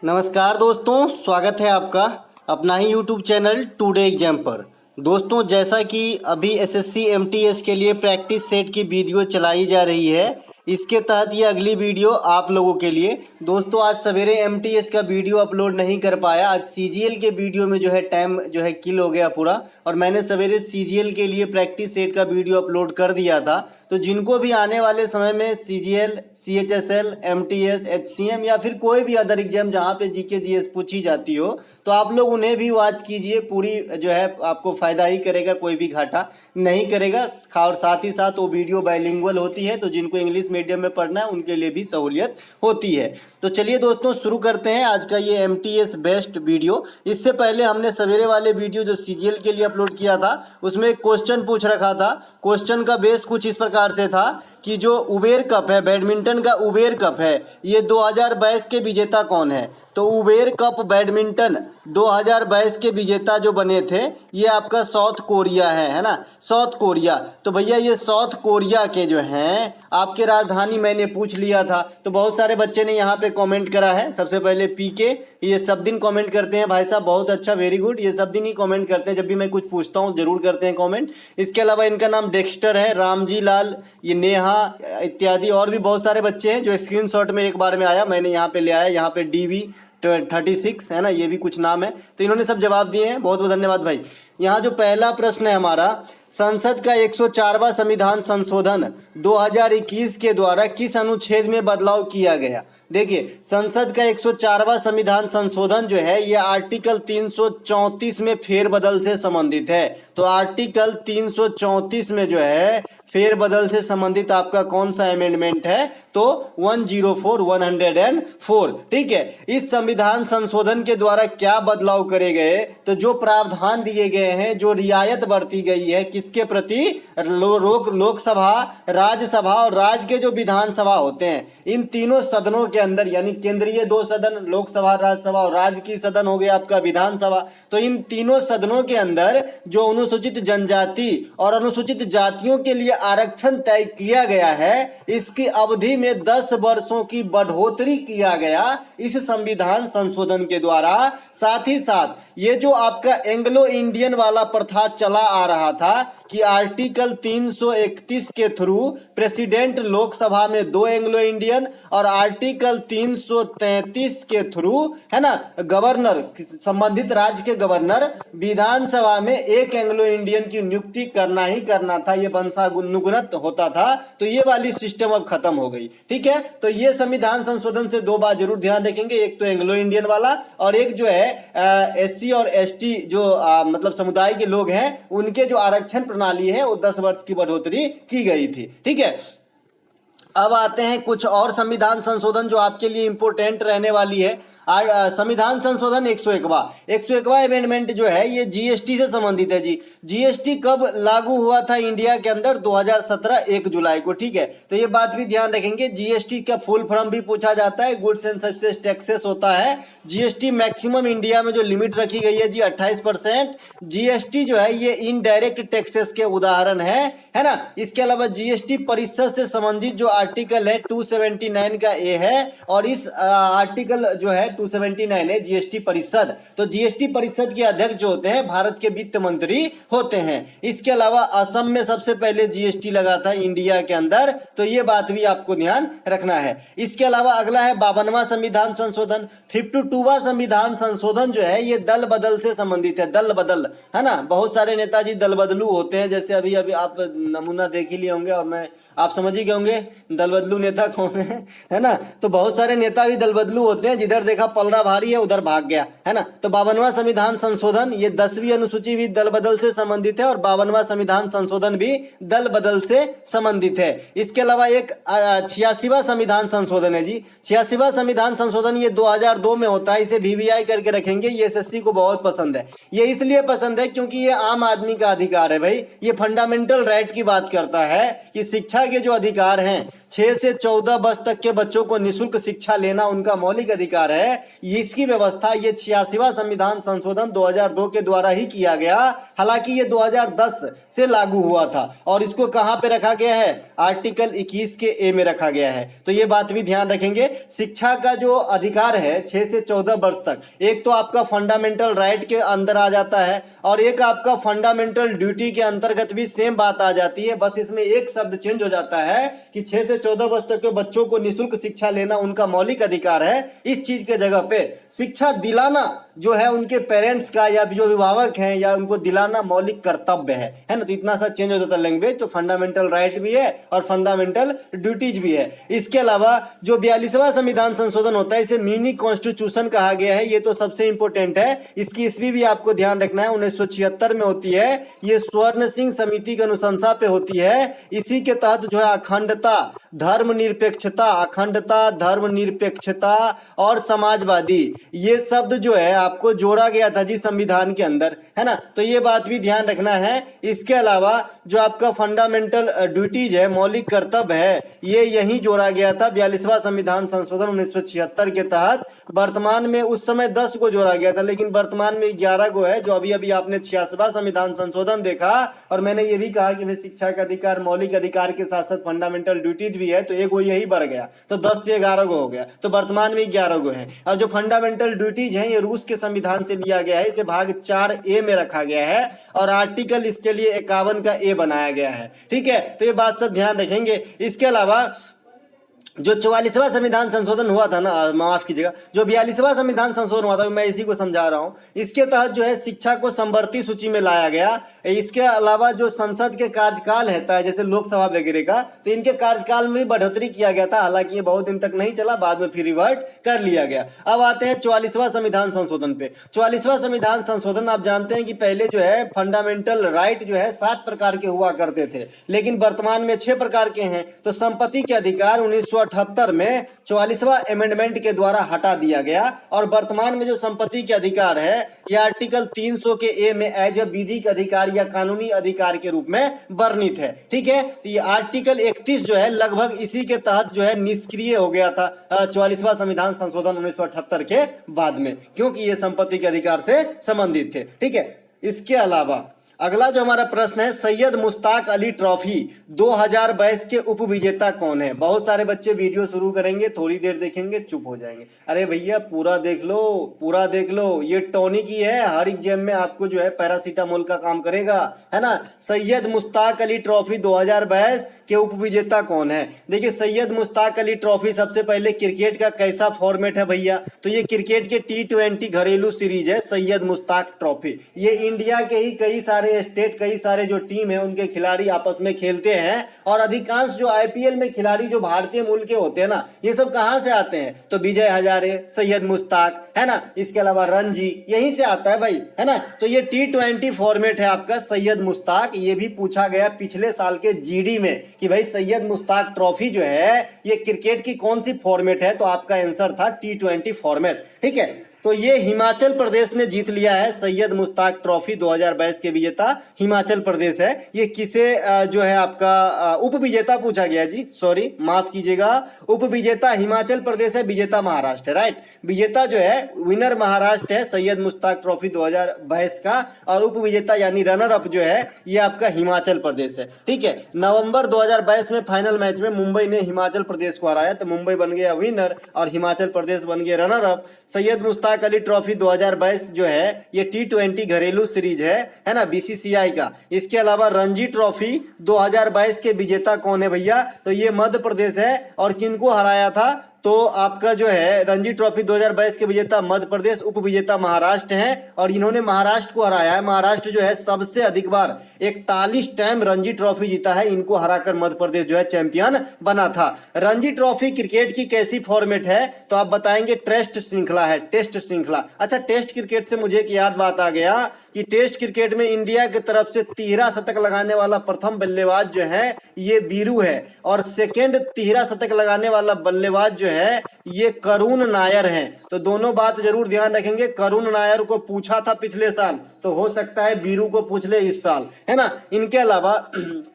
नमस्कार दोस्तों, स्वागत है आपका अपना ही यूट्यूब चैनल टुडे एग्जाम पर। दोस्तों, जैसा कि अभी एसएससी एमटीएस के लिए प्रैक्टिस सेट की वीडियो चलाई जा रही है, इसके तहत ये अगली वीडियो आप लोगों के लिए। दोस्तों, आज सवेरे एमटीएस का वीडियो अपलोड नहीं कर पाया। आज सीजीएल के वीडियो में टाइम किल हो गया पूरा, और मैंने सवेरे सीजीएल के लिए प्रैक्टिस सेट का वीडियो अपलोड कर दिया था। तो जिनको भी आने वाले समय में सीजीएल, सीएचएसएल, एमटीएस, एचसीएम या फिर कोई भी अदर एग्जाम जहाँ पे जीके जीएस पूछी जाती हो, तो आप लोग उन्हें भी वॉच कीजिए। पूरी आपको फायदा ही करेगा, कोई भी घाटा नहीं करेगा। और साथ ही साथ वो वीडियो बाइलिंगुअल होती है, तो जिनको इंग्लिश मीडियम में पढ़ना है उनके लिए भी सहूलियत होती है। तो चलिए दोस्तों, शुरू करते हैं आज का ये एमटीएस बेस्ट वीडियो। इससे पहले हमने सवेरे वाले वीडियो जो सीजीएल के लिए अपलोड किया था, उसमें एक क्वेश्चन पूछ रखा था। क्वेश्चन का बेस कुछ इस प्रकार से था कि जो उबेर कप है, बैडमिंटन का उबेर कप है, ये 2022 के विजेता कौन है। तो उबेर कप बैडमिंटन 2022 के विजेता जो बने थे, ये आपका साउथ कोरिया है ना, साउथ कोरिया। तो भैया ये साउथ कोरिया के जो हैं, आपके राजधानी मैंने पूछ लिया था। तो बहुत सारे बच्चे ने यहाँ पे कमेंट करा है। सबसे पहले पीके, ये सब दिन कमेंट करते हैं भाई साहब, बहुत अच्छा, वेरी गुड। ये सब दिन ही कमेंट करते हैं, जब भी मैं कुछ पूछता हूँ जरूर करते हैं कमेंट। इसके अलावा इनका नाम डेक्स्टर है, रामजी लाल, ये नेहा इत्यादि और भी बहुत सारे बच्चे हैं जो स्क्रीनशॉट में एक बार में आया, मैंने यहाँ पे ले आया। यहाँ पे डीवी 36 है ना, ये भी कुछ नाम है। तो इन्होंने सब जवाब दिए हैं, बहुत बहुत धन्यवाद भाई। यहाँ जो पहला प्रश्न है हमारा, संसद का 104वां संविधान संशोधन 2021 के द्वारा किस अनुच्छेद में बदलाव किया गया। देखिए, संसद का 104वां संविधान संशोधन जो है, ये आर्टिकल 334 में फेरबदल से संबंधित है। तो आर्टिकल 334 में जो है फेरबदल से संबंधित आपका कौन सा अमेंडमेंट है, तो 104 ठीक है। इस संविधान संशोधन के द्वारा क्या बदलाव करे गए, तो जो प्रावधान दिए गए हैं, जो रियायत बरती गई है किसके प्रति, लोकसभा, राज्यसभा और राज्य के जो विधानसभा होते हैं, इन तीनों सदनों के अंदर, यानी केंद्रीय 2 सदन, लोकसभा, राज्यसभा और राज्य की सदन हो गया आपका विधानसभा। तो इन तीनों सदनों के अंदर जो अनुसूचित जनजाति और अनुसूचित जातियों के लिए आरक्षण तय किया गया है, इसकी अवधि में 10 वर्षों की बढ़ोतरी किया गया इस संविधान संशोधन के द्वारा। साथ ही साथ ये जो आपका एंग्लो इंडियन वाला प्रथा चला आ रहा था कि आर्टिकल 331 के थ्रू प्रेसिडेंट लोकसभा में 2 एंग्लो इंडियन और आर्टिकल 333 के थ्रू है ना, गवर्नर, संबंधित राज्य के गवर्नर विधानसभा में 1 एंग्लो इंडियन की नियुक्ति करना ही करना था। ये वंशानुगत होता था। तो ये वाली सिस्टम अब खत्म हो गई, ठीक है। तो ये संविधान संशोधन से 2 बात जरूर ध्यान रखेंगे, एक तो एंग्लो इंडियन वाला और एक जो है एससी और एसटी जो मतलब समुदाय के लोग हैं, उनके जो आरक्षण प्रणाली है वो 10 वर्ष की बढ़ोतरी की गई थी, ठीक है। अब आते हैं कुछ और संविधान संशोधन जो आपके लिए इंपोर्टेंट रहने वाली है। संविधान संशोधन 101वां अमेंडमेंट जो है, ये जीएसटी से संबंधित है जी। जीएसटी कब लागू हुआ था इंडिया के अंदर, 2017 1 जुलाई को, ठीक है। तो ये बात भी ध्यान रखेंगे। जीएसटी का फुल फॉर्म भी पूछा जाता है, गुड्स एंड सर्विसेज टैक्सेस होता है। जीएसटी मैक्सिमम इंडिया में जो लिमिट रखी गई है जी 28%। जीएसटी जो है ये इनडायरेक्ट टैक्सेस के उदाहरण है ना। इसके अलावा जीएसटी परिषद से संबंधित जो आर्टिकल है 279 का ए है, और इस आर्टिकल जो है 279 है जीएसटी परिषद। तो जीएसटी परिषद के अध्यक्ष जो होते हैं भारत के वित्त मंत्री होते हैं। इसके अलावा असम में सबसे पहले जीएसटी लगा था इंडिया के अंदर, तो ये बात भी आपको ध्यान रखना है। इसके अलावा अगला है 52वां संविधान संशोधन। 52वां संविधान संशोधन जो है ये दल बदल से संबंधित है, दल बदल है ना। बहुत सारे नेताजी दल बदलू होते हैं, जैसे अभी आप नमूना देख ही लिए होंगे और मैं आप समझ ही गए होंगे दल बदलू नेता कौन है ना। तो बहुत सारे नेता भी दल बदलू होते हैं, जिधर देखा पलड़ा भारी है उधर भाग गया, है ना। तो 52वां संविधान संशोधन, ये 10वीं अनुसूची भी दल बदल से संबंधित है और 52वां संविधान संशोधन भी दल बदल से संबंधित है। इसके अलावा एक 86वां संविधान संशोधन है जी। 86वां संविधान संशोधन ये 2002 में होता है। इसे VVI करके रखेंगे, ये एसएससी को बहुत पसंद है। ये इसलिए पसंद है क्योंकि ये आम आदमी का अधिकार है भाई। ये फंडामेंटल राइट की बात करता है कि शिक्षा के जो अधिकार हैं, 6 से 14 वर्ष तक के बच्चों को निःशुल्क शिक्षा लेना उनका मौलिक अधिकार है। इसकी व्यवस्था ये 86वां संविधान संशोधन 2002 के द्वारा ही किया गया। हालांकि ये 2010 से लागू हुआ था और इसको कहां पे रखा गया है? आर्टिकल 21 के ए में रखा गया है। तो ये बात भी ध्यान रखेंगे। शिक्षा का जो अधिकार है 6 से 14 वर्ष तक, एक तो आपका फंडामेंटल राइट के अंदर आ जाता है और एक आपका फंडामेंटल ड्यूटी के अंतर्गत भी सेम बात आ जाती है। बस इसमें एक शब्द चेंज हो जाता है कि 6 से 14 वर्ष तक के बच्चों को निःशुल्क शिक्षा लेना उनका मौलिक अधिकार है। इस चीज के जगह पे शिक्षा दिलाना जो है उनके पेरेंट्स का या जो अभिभावक हैं या उनको दिलाना मौलिक कर्तव्य है ना। तो इतना सा चेंज हो जाता है लैंग्वेज। तो फंडामेंटल राइट भी है और फंडामेंटल ड्यूटीज भी है। इसके अलावा जो 42वां संविधान संशोधन होता है इसे मिनी कॉन्स्टिट्यूशन कहा गया है। ये तो सबसे इंपॉर्टेंट है। इसकी ईस्वी भी आपको ध्यान रखना है, 1976 में होती है। ये स्वर्ण सिंह समिति की अनुशंसा पे होती है। इसी के तहत जो है अखंडता, अखंडता, धर्मनिरपेक्षता और समाजवादी, ये शब्द जो है आपको जोड़ा गया था जी संविधान के अंदर, है ना। तो ये बात भी ध्यान रखना है। इसके अलावा जो आपका फंडामेंटल ड्यूटीज है, मौलिक कर्तव्य है, ये यही जोड़ा गया था 42वां संविधान संशोधन 1976 के तहत। वर्तमान में उस समय 10 को जोड़ा गया था, लेकिन वर्तमान में 11 को है। जो अभी अभी आपने 86वां संविधान संशोधन देखा और मैंने ये भी कहा कि भाई शिक्षा का अधिकार मौलिक अधिकार के साथ साथ फंडामेंटल ड्यूटीज भी है, तो एक वो यही बढ़ गया, तो 10 से 11 को हो गया। तो वर्तमान में 11 को है। और जो फंडामेंटल ड्यूटीज है ये रूस के संविधान से लिया गया है। इसे भाग 4A में रखा गया है और आर्टिकल इसके लिए 51 का ए बनाया गया है। ठीक है, तो ये बात सब ध्यान रखेंगे। इसके अलावा जो 44वां संविधान संशोधन हुआ था ना, माफ कीजिएगा, जो 42वां संविधान संशोधन हुआ था, मैं इसी को समझा रहा हूं। इसके तहत जो है शिक्षा को समवर्ती सूची में लाया गया। इसके अलावा जो संसद के कार्यकाल रहता है जैसे लोकसभा वगैरह का, तो इनके कार्यकाल में भी बढ़ोतरी किया गया था। हालांकि ये बहुत दिन तक नहीं चला, बाद में फिर रिवर्ट कर लिया गया। अब आते हैं 44वां संविधान संशोधन पे। 44वां संविधान संशोधन आप जानते हैं कि पहले जो है फंडामेंटल राइट जो है 7 प्रकार के हुआ करते थे, लेकिन वर्तमान में 6 प्रकार के हैं। तो संपत्ति के अधिकार 1978 में 44वां अमेंडमेंट के द्वारा हटा दिया गया और वर्तमान में जो संपत्ति के अधिकार है यह आर्टिकल 300 के ए में एज अ विधिक अधिकार या कानूनी अधिकार के रूप में वर्णित है। ठीक है, तो ये आर्टिकल 31 जो है लगभग इसी के तहत जो है निष्क्रिय हो गया था 44वां संविधान संशोधन 1978 के बाद में, क्योंकि ये संपत्ति के अधिकार से संबंधित थे। ठीक है, इसके अलावा अगला जो हमारा प्रश्न है, सैयद मुश्ताक अली ट्रॉफी 2022 के उप विजेता कौन है? बहुत सारे बच्चे वीडियो शुरू करेंगे, थोड़ी देर देखेंगे, चुप हो जाएंगे। अरे भैया पूरा देख लो, पूरा देख लो। ये टॉनिक ही है, हर एग्जाम में आपको जो है पैरासीटामोल का काम करेगा, है ना। सैयद मुश्ताक अली ट्रॉफी 2022 के उप विजेता कौन है? देखिए, सैयद मुश्ताक अली ट्रॉफी सबसे पहले क्रिकेट का कैसा फॉर्मेट है भैया? तो ये क्रिकेट के T20 घरेलू सीरीज है सैयद मुश्ताक ट्रॉफी। ये इंडिया के ही कई सारे स्टेट, कई सारे जो टीम है उनके खिलाड़ी आपस में खेलते हैं और अधिकांश जो IPL में खिलाड़ी जो भारतीय मूल के होते हैं ना, ये सब कहां से आते हैं? तो विजय हजारे, सैयद मुश्ताक, है ना। इसके अलावा रणजी यहीं से आता है भाई, है ना। तो ये T20 फॉर्मेट है आपका सैयद मुश्ताक। ये भी पूछा गया पिछले साल के GD में कि भाई सैयद मुश्ताक ट्रॉफी जो है ये क्रिकेट की कौन सी फॉर्मेट है? तो आपका आंसर था T20 फॉर्मेट। ठीक है, तो ये हिमाचल प्रदेश ने जीत लिया है सैयद मुश्ताक ट्रॉफी 2022 के विजेता हिमाचल प्रदेश है। ये किसे जो है आपका उप विजेता पूछा गया जी, सॉरी माफ कीजिएगा, उप विजेता हिमाचल प्रदेश है, विजेता महाराष्ट्र है। राइट, विजेता जो है विनर महाराष्ट्र है सैयद मुश्ताक ट्रॉफी 2022 का और उप विजेता यानी रनर अप जो है ये आपका हिमाचल प्रदेश है। ठीक है, नवंबर 2022 में फाइनल मैच में मुंबई ने हिमाचल प्रदेश को हराया, तो मुंबई बन गया विनर और हिमाचल प्रदेश बन गया runner up. Syed Mushtaq Ali trophy 2022 जो है ये T20 घरेलू सीरीज है ना, BCCI का। इसके अलावा रणजी ट्रॉफी 2022 के विजेता कौन है भैया? तो ये मध्य प्रदेश है और किनको हराया था? तो आपका जो है रणजी ट्रॉफी 2022 के विजेता मध्य प्रदेश, उप विजेता महाराष्ट्र हैं और इन्होंने महाराष्ट्र को हराया है। महाराष्ट्र जो है सबसे अधिक बार 41 टाइम रणजी ट्रॉफी जीता है, इनको हराकर मध्य प्रदेश जो है चैंपियन बना था। रणजी ट्रॉफी क्रिकेट की कैसी फॉर्मेट है? तो आप बताएंगे टेस्ट श्रृंखला है, टेस्ट श्रृंखला। अच्छा, टेस्ट क्रिकेट से मुझे एक याद बात आ गया कि टेस्ट क्रिकेट में इंडिया की तरफ से 13 शतक लगाने वाला प्रथम बल्लेबाज जो है ये वीरू है और सेकेंड 13 शतक लगाने वाला बल्लेबाज जो है ये करुण नायर है। तो दोनों बात जरूर ध्यान रखेंगे। करुण नायर को पूछा था पिछले साल, तो हो सकता है बीरू को पूछ ले इस साल, है ना। इनके अलावा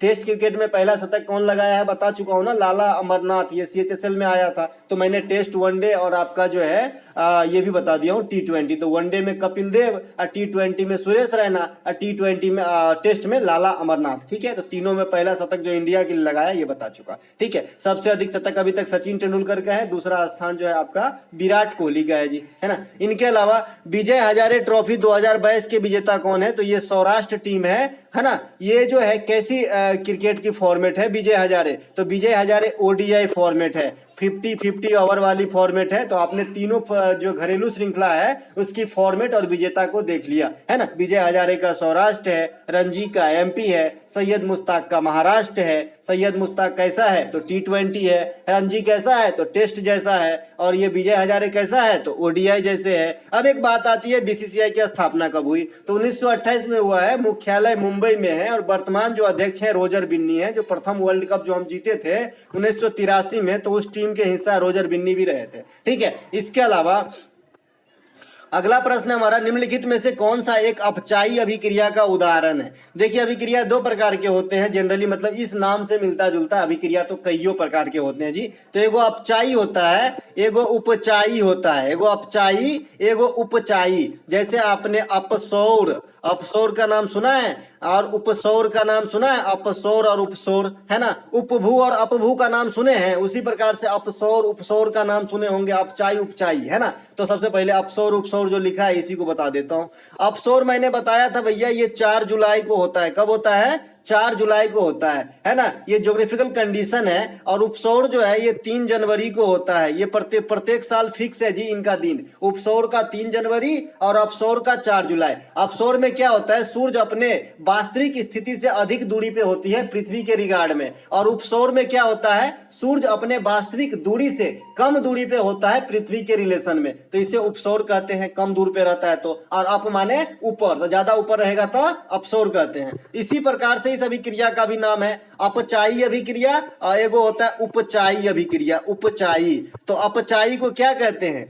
टेस्ट क्रिकेट में पहला शतक कौन लगाया है बता चुका हूं ना, लाला अमरनाथ, ये CHSL में आया था। तो मैंने टेस्ट, वनडे और आपका जो है ये भी बता दिया हूँ T20। तो वनडे में कपिल देव और T20 में सुरेश रैना और T20 में टेस्ट में लाला अमरनाथ, ठीक है। तो तीनों में पहला शतक जो इंडिया के लिए लगाया ये बता चुका, ठीक है। सबसे अधिक शतक अभी तक सचिन तेंदुलकर का है, दूसरा स्थान जो है आपका विराट कोहली का है जी, है ना। इनके अलावा विजय हजारे ट्रॉफी 2022 के विजेता कौन है, तो ये सौराष्ट्र टीम है ना। ये जो है कैसी क्रिकेट की फॉर्मेट है विजय हजारे, तो विजय हजारे ODI फॉर्मेट है, 50-50 ओवर वाली फॉर्मेट है। तो आपने तीनों जो घरेलू श्रृंखला है उसकी फॉर्मेट और विजेता को देख लिया, है ना। विजय हजारे का सौराष्ट्र है, रणजी का MP है, सैयद मुश्ताक का महाराष्ट्र है। सैयद मुश्ताक कैसा है, तो T20 है। रणजी कैसा है, तो टेस्ट जैसा है। और ये विजय हजारे कैसा है, तो ODI जैसे है। अब एक बात आती है BCCI की स्थापना कब हुई, तो 1928 में हुआ है, मुख्यालय मुंबई में है। और वर्तमान जो अध्यक्ष है रोजर बिन्नी है, जो प्रथम वर्ल्ड कप जो हम जीते थे 1983 में, तो उस टीम के हिस्सा रोजर बिन्नी भी रहे थे, ठीक है। इसके अलावा अगला प्रश्न हमारा, निम्नलिखित में से कौन सा एक अपचायी अभिक्रिया का उदाहरण है। देखिए अभिक्रिया दो प्रकार के होते हैं जनरली, मतलब इस नाम से मिलता जुलता अभिक्रिया तो कईयों प्रकार के होते हैं जी। तो एगो अपचायी होता है, एगो उपचायी होता है। एगो अपचायी, एगो उपचायी। जैसे आपने अपसौर, अपसौर का नाम सुना है और उपसौर का नाम सुना है, अपसौर और उपसौर, है ना। उपभू और अपभू का नाम सुने हैं, उसी प्रकार से अपसौर उपसौर का नाम सुने होंगे, अपचाई उपचाई, है ना। तो सबसे पहले अपसौर उपसौर जो लिखा है इसी को बता देता हूं। अपसौर मैंने बताया था भैया, ये 4 जुलाई को होता है। कब होता है, 4 जुलाई को होता है ना। ये ज्योग्राफिकल कंडीशन है। और उपसौर जो है ये 3 जनवरी को होता है। ये प्रत्येक साल फिक्स है जी इनका दिन। उपसौर का 3 जनवरी और अपसौर का 4 जुलाई। अपसौर में क्या होता है, सूर्य अपने वास्तविक स्थिति से अधिक दूरी पे होती है पृथ्वी के रिगार्ड में। और उपसौर में क्या होता है, सूर्य अपने वास्तविक दूरी से कम दूरी पे होता है पृथ्वी के रिलेशन में, तो इसे उपसौर कहते हैं। कम दूर पे रहता है तो, और अप माने ऊपर, तो ज्यादा ऊपर रहेगा तो अपसौर कहते हैं। इसी प्रकार से इस अभिक्रिया का भी नाम है अपचायी अभिक्रिया और एगो होता है उपचायी अभिक्रिया, उपचायी। तो अपचायी को क्या कहते हैं,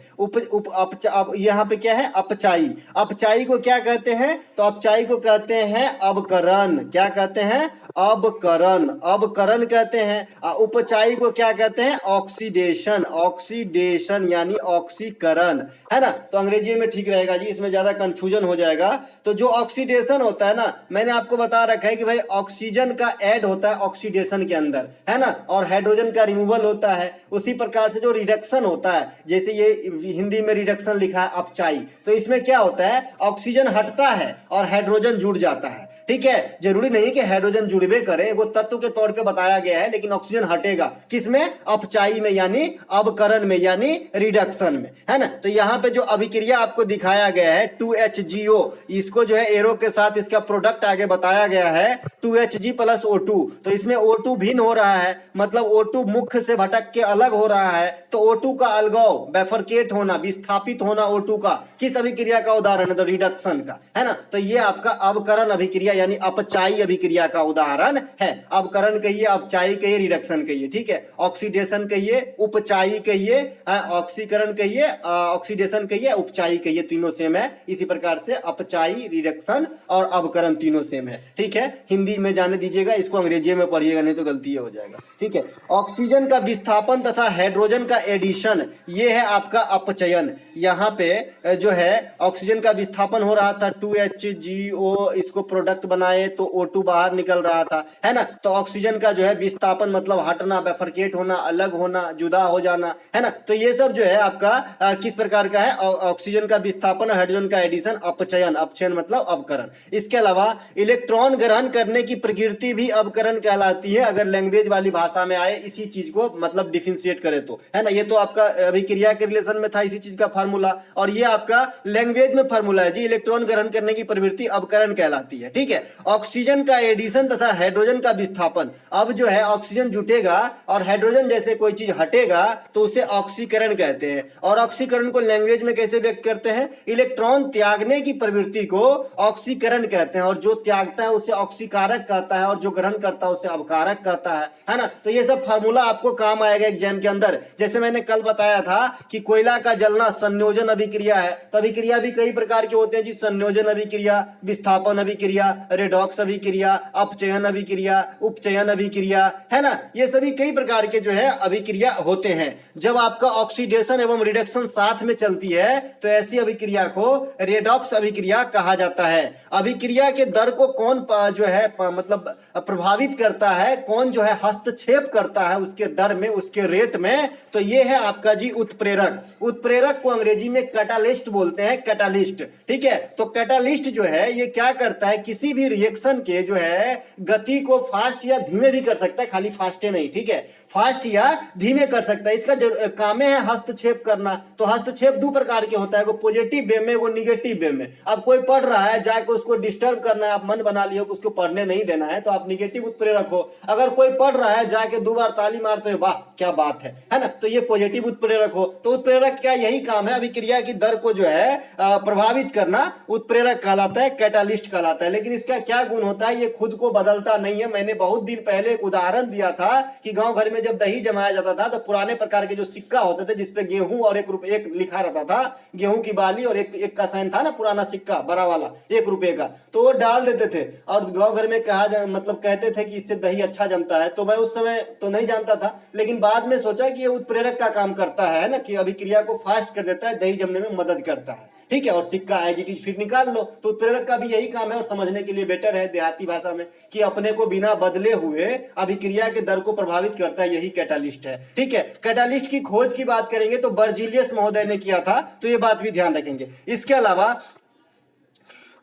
यहाँ पे क्या है, अपचायी। अपचायी को क्या कहते हैं, तो अपचायी को कहते हैं अवकरण। क्या कहते हैं, अवकरण, अवकरण कहते हैं। उपचायी को क्या कहते हैं, ऑक्सीडेशन, ऑक्सीडेशन यानी ऑक्सीकरण, है ना। तो अंग्रेजी में ठीक रहेगा जी, इसमें ज्यादा कंफ्यूजन हो जाएगा। तो जो ऑक्सीडेशन होता है ना, मैंने आपको बता रखा है कि भाई ऑक्सीजन का ऐड होता है ऑक्सीडेशन के अंदर, है ना, और हाइड्रोजन का रिमूवल होता है। उसी प्रकार से जो रिडक्शन होता है, जैसे ये हिंदी में रिडक्शन लिखा है अपचाई, तो इसमें क्या होता है, ऑक्सीजन हटता है और हाइड्रोजन जुड़ जाता है, ठीक है। जरूरी नहीं कि हाइड्रोजन जुड़बे करे, वो तत्व के तौर पे बताया गया है, लेकिन ऑक्सीजन हटेगा किसमें, अपचाई में यानी अवकरण में यानी रिडक्शन में, है ना। तो यहाँ पे जो अभिक्रिया आपको दिखाया गया है 2HGO, इसको जो है एरो के साथ इसका प्रोडक्ट आगे बताया गया है 2Hg + O2। तो इसमें O2 भिन्न हो रहा है, मतलब O2 मुख्य से भटक के अलग हो रहा है। तो O2 का अलगाव, बैफरकेट होना, विस्थापित होना O2 का किस अभिक्रिया का उदाहरण है, तो रिडक्शन का, है ना। तो ये आपका अवकरण अभिक्रिया यानी अपचायी अभिक्रिया का उदाहरण है। अवकरण कहिए, अपचायी कहिए, रिडक्शन कहिए, ठीक है। ऑक्सीडेशन कहिए, उपचायी कहिए, ऑक्सीकरण कहिए, ऑक्सीडेशन कहिए, उपचायी कहिए, तीनों सेम है। इसी प्रकार से अपचायी, रिडक्शन और अवकरण तीनों सेम है, ठीक है। हिंदी में जाने दीजिएगा, इसको अंग्रेजी में पढ़िएगा नहीं तो गलती हो जाएगा, ठीक है। ऑक्सीजन का विस्थापन तथा हाइड्रोजन का एडिशन, ये है आपका अपचयन। यहाँ पे जो है ऑक्सीजन का विस्थापन हो रहा था 2HGO, इसको प्रोडक्ट बनाए तो O2 बाहर निकल रहा था, है ना। तो ऑक्सीजन का जो है विस्थापन मतलब हटना, बैफरकेट होना, अलग होना, जुदा हो जाना, है ना। तो ये सब जो है आपका किस प्रकार का है, ऑक्सीजन का विस्थापन और हाइड्रोजन का एडिशन अपचयन, अपचयन मतलब अवकरण। इसके अलावा इलेक्ट्रॉन ग्रहण करने की प्रकृति भी अवकरण कहलाती है, अगर लैंग्वेज वाली भाषा में आए इसी चीज को मतलब डिफरेंशिएट करे तो, है ना। ये तो आपका अभिक्रिया के रिलेशन में था इसी चीज का फार्मूला, और ये आपका लैंग्वेज में फार्मूला है जी, इलेक्ट्रॉन ग्रहण करने की प्रवृत्ति अवकरण कहलाती है, ठीक है। ऑक्सीजन का एडिशन तथा हाइड्रोजन का विस्थापन, अब जो है ऑक्सीजन जुटेगा और हाइड्रोजन जैसे कोई चीज हटेगा तो उसे ऑक्सीकरण कहते हैं। और ऑक्सीकरण को लैंग्वेज में कैसे व्यक्त करते हैं, इलेक्ट्रॉन त्यागने की प्रवृत्ति को ऑक्सीकरण कहते हैं, और जो त्यागता है उसे ऑक्सीकारक कहता है, और जो ग्रहण करता है उसे अवकारक कहता है ना। तो ये सब फार्मूला आपको काम आएगा एग्जाम के अंदर। जैसे मैंने कल बताया था कि कोयला का जलना संयोजन अभिक्रिया है। तो अभिक्रिया भी कई प्रकार के होते हैं जी, संयोजन अभिक्रिया, विस्थापन अभिक्रिया, रेडॉक्स अभिक्रिया, अपचयन अभिक्रिया, उपचयन अभिक्रिया, है ना। ये सभी कई प्रकार के जो है अभिक्रिया होते हैं। जब आपका ऑक्सीडेशन एवं रिडक्शन साथ में चलती है तो ऐसी अभिक्रिया को रेडॉक्स अभिक्रिया कहा जाता है। अभिक्रिया के दर को कौन जो है मतलब प्रभावित करता है, कौन जो है हस्तक्षेप करता है उसके दर में, उसके रेट में, तो ये है आपका जी उत्प्रेरक। उत्प्रेरक को अंग्रेजी में कैटालिस्ट बोलते हैं, कैटालिस्ट, ठीक है। तो कैटालिस्ट जो है ये क्या करता है, किसी भी रिएक्शन के जो है गति को फास्ट या धीमे भी कर सकता है, खाली फास्ट नहीं, ठीक है, फास्ट या धीमे कर सकता है। इसका काम है हस्तक्षेप करना। तो हस्तक्षेप दो प्रकार के होता है, वो पॉजिटिव वे में, वो निगेटिव वे में। अब कोई पढ़ रहा है, जाके उसको डिस्टर्ब करना है, आप मन बना लियो कि उसको पढ़ने नहीं देना है, तो आप निगेटिव उत्प्रेरक हो। अगर कोई पढ़ रहा है, जाके 2 बार ताली मारते हो, वाह क्या बात है ना, तो ये पॉजिटिव उत्प्रेरक हो। तो उत्प्रेरक क्या यही काम है, अभिक्रिया की दर को जो है प्रभावित करना, उत्प्रेरक कहलाता है, कैटालिस्ट कहलाता है। लेकिन इसका क्या गुण होता है, ये खुद को बदलता नहीं है। मैंने बहुत दिन पहले एक उदाहरण दिया था कि गांव घर में जब दही जमाया जाता था तो पुराने प्रकार के जो सिक्का होते थे जिसपे गेहूं और 1 रुपए एक लिखा रहता था, गेहूं की बाली और एक का साइन था ना, पुराना सिक्का बड़ा वाला 1 रुपए का, तो वो डाल देते थे और गांव घर में कहा मतलब कहते थे कि इससे दही अच्छा जमता है। तो मैं उस समय तो नहीं जानता था, लेकिन बाद में सोचा कि ये उत्प्रेरक का काम करता है ना, कि अभिक्रिया को फास्ट कर देता है, दही जमने में मदद करता है, ठीक है। और सिक्का एज इट इज फिर निकाल लो। तो उत्प्रेरक का भी यही काम है, और समझने के लिए बेटर है देहाती भाषा में कि अपने को बिना बदले हुए अभिक्रिया के दर को प्रभावित करता है, यही कैटालिस्ट है, ठीक है। कैटालिस्ट की खोज की बात करेंगे तो बर्जीलियस महोदय ने किया था, तो ये बात भी ध्यान रखेंगे। इसके अलावा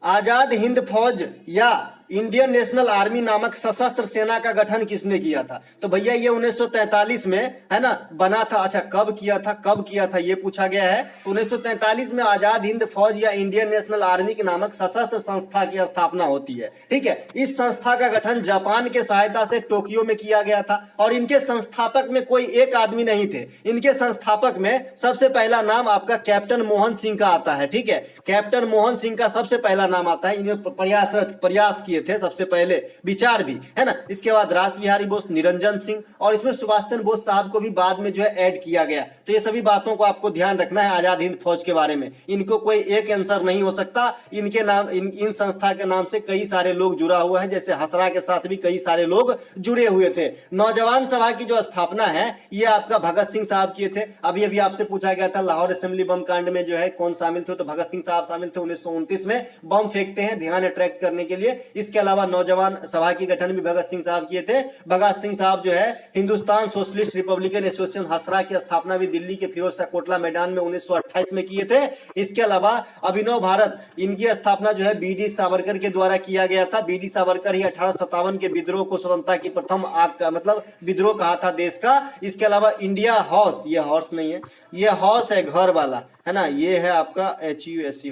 आजाद हिंद फौज या इंडियन नेशनल आर्मी नामक सशस्त्र सेना का गठन किसने किया था, तो भैया ये 1943 में है ना बना था। अच्छा कब किया था ये पूछा गया है। तो 1943 में आजाद हिंद फौज या इंडियन नेशनल आर्मी के नामक सशस्त्र संस्था की स्थापना होती है, ठीक है। इस संस्था का गठन जापान के सहायता से टोक्यो में किया गया था, और इनके संस्थापक में कोई एक आदमी नहीं थे। इनके संस्थापक में सबसे पहला नाम आपका कैप्टन मोहन सिंह का आता है, ठीक है। कैप्टन मोहन सिंह का सबसे पहला नाम आता है। इन्हें प्रयास किए थे सबसे पहले, विचार भी, है ना। इसके बाद रास बिहारी बोस, निरंजन सिंह, और इसमें सुभाष चंद्र बोस साहब को भी बाद में जो है ऐड किया गया। तो ये सभी बातों को आपको ध्यान रखना है आजाद हिंद फौज के बारे में। इनको कोई एक आंसर नहीं हो सकता। इनके नाम इन संस्था के नाम से कई सारे लोग जुड़ा हुआ है, जैसे हसरा के साथ भी कई सारे लोग जुड़े हुए थे। नौजवान सभा की जो स्थापना है ये आपका भगत सिंह साहब किए थे। अभी अभी आपसे पूछा गया था लाहौर असेंबली बम कांड में जो है कौन शामिल थे, तो भगत सिंह साहब शामिल थे। 1929 में बम फेंकते हैं ध्यान अट्रैक्ट करने के लिए। इसके अलावा नौजवान सभा की गठन भी भगत सिंह साहब किए थे। भगत सिंह साहब जो है हिंदुस्तान सोशलिस्ट रिपब्लिकन एसोसिएशन हसरा की स्थापना भी दिल्ली के फिरोज शाह कोटला मैदान में 1928 में किए थे। इसके अलावा अभिनव भारत, इनकी स्थापना जो है बीडी सावरकर के द्वारा किया गया था। बीडी सावरकर ही 1857 के विद्रोह को स्वतंत्रता की प्रथम आग का मतलब विद्रोह कहा था देश का। इसके अलावा इंडिया हाउस, ये हॉर्स नहीं है, ये हाउस है घर वाला, है ना, ये है आपका HUSE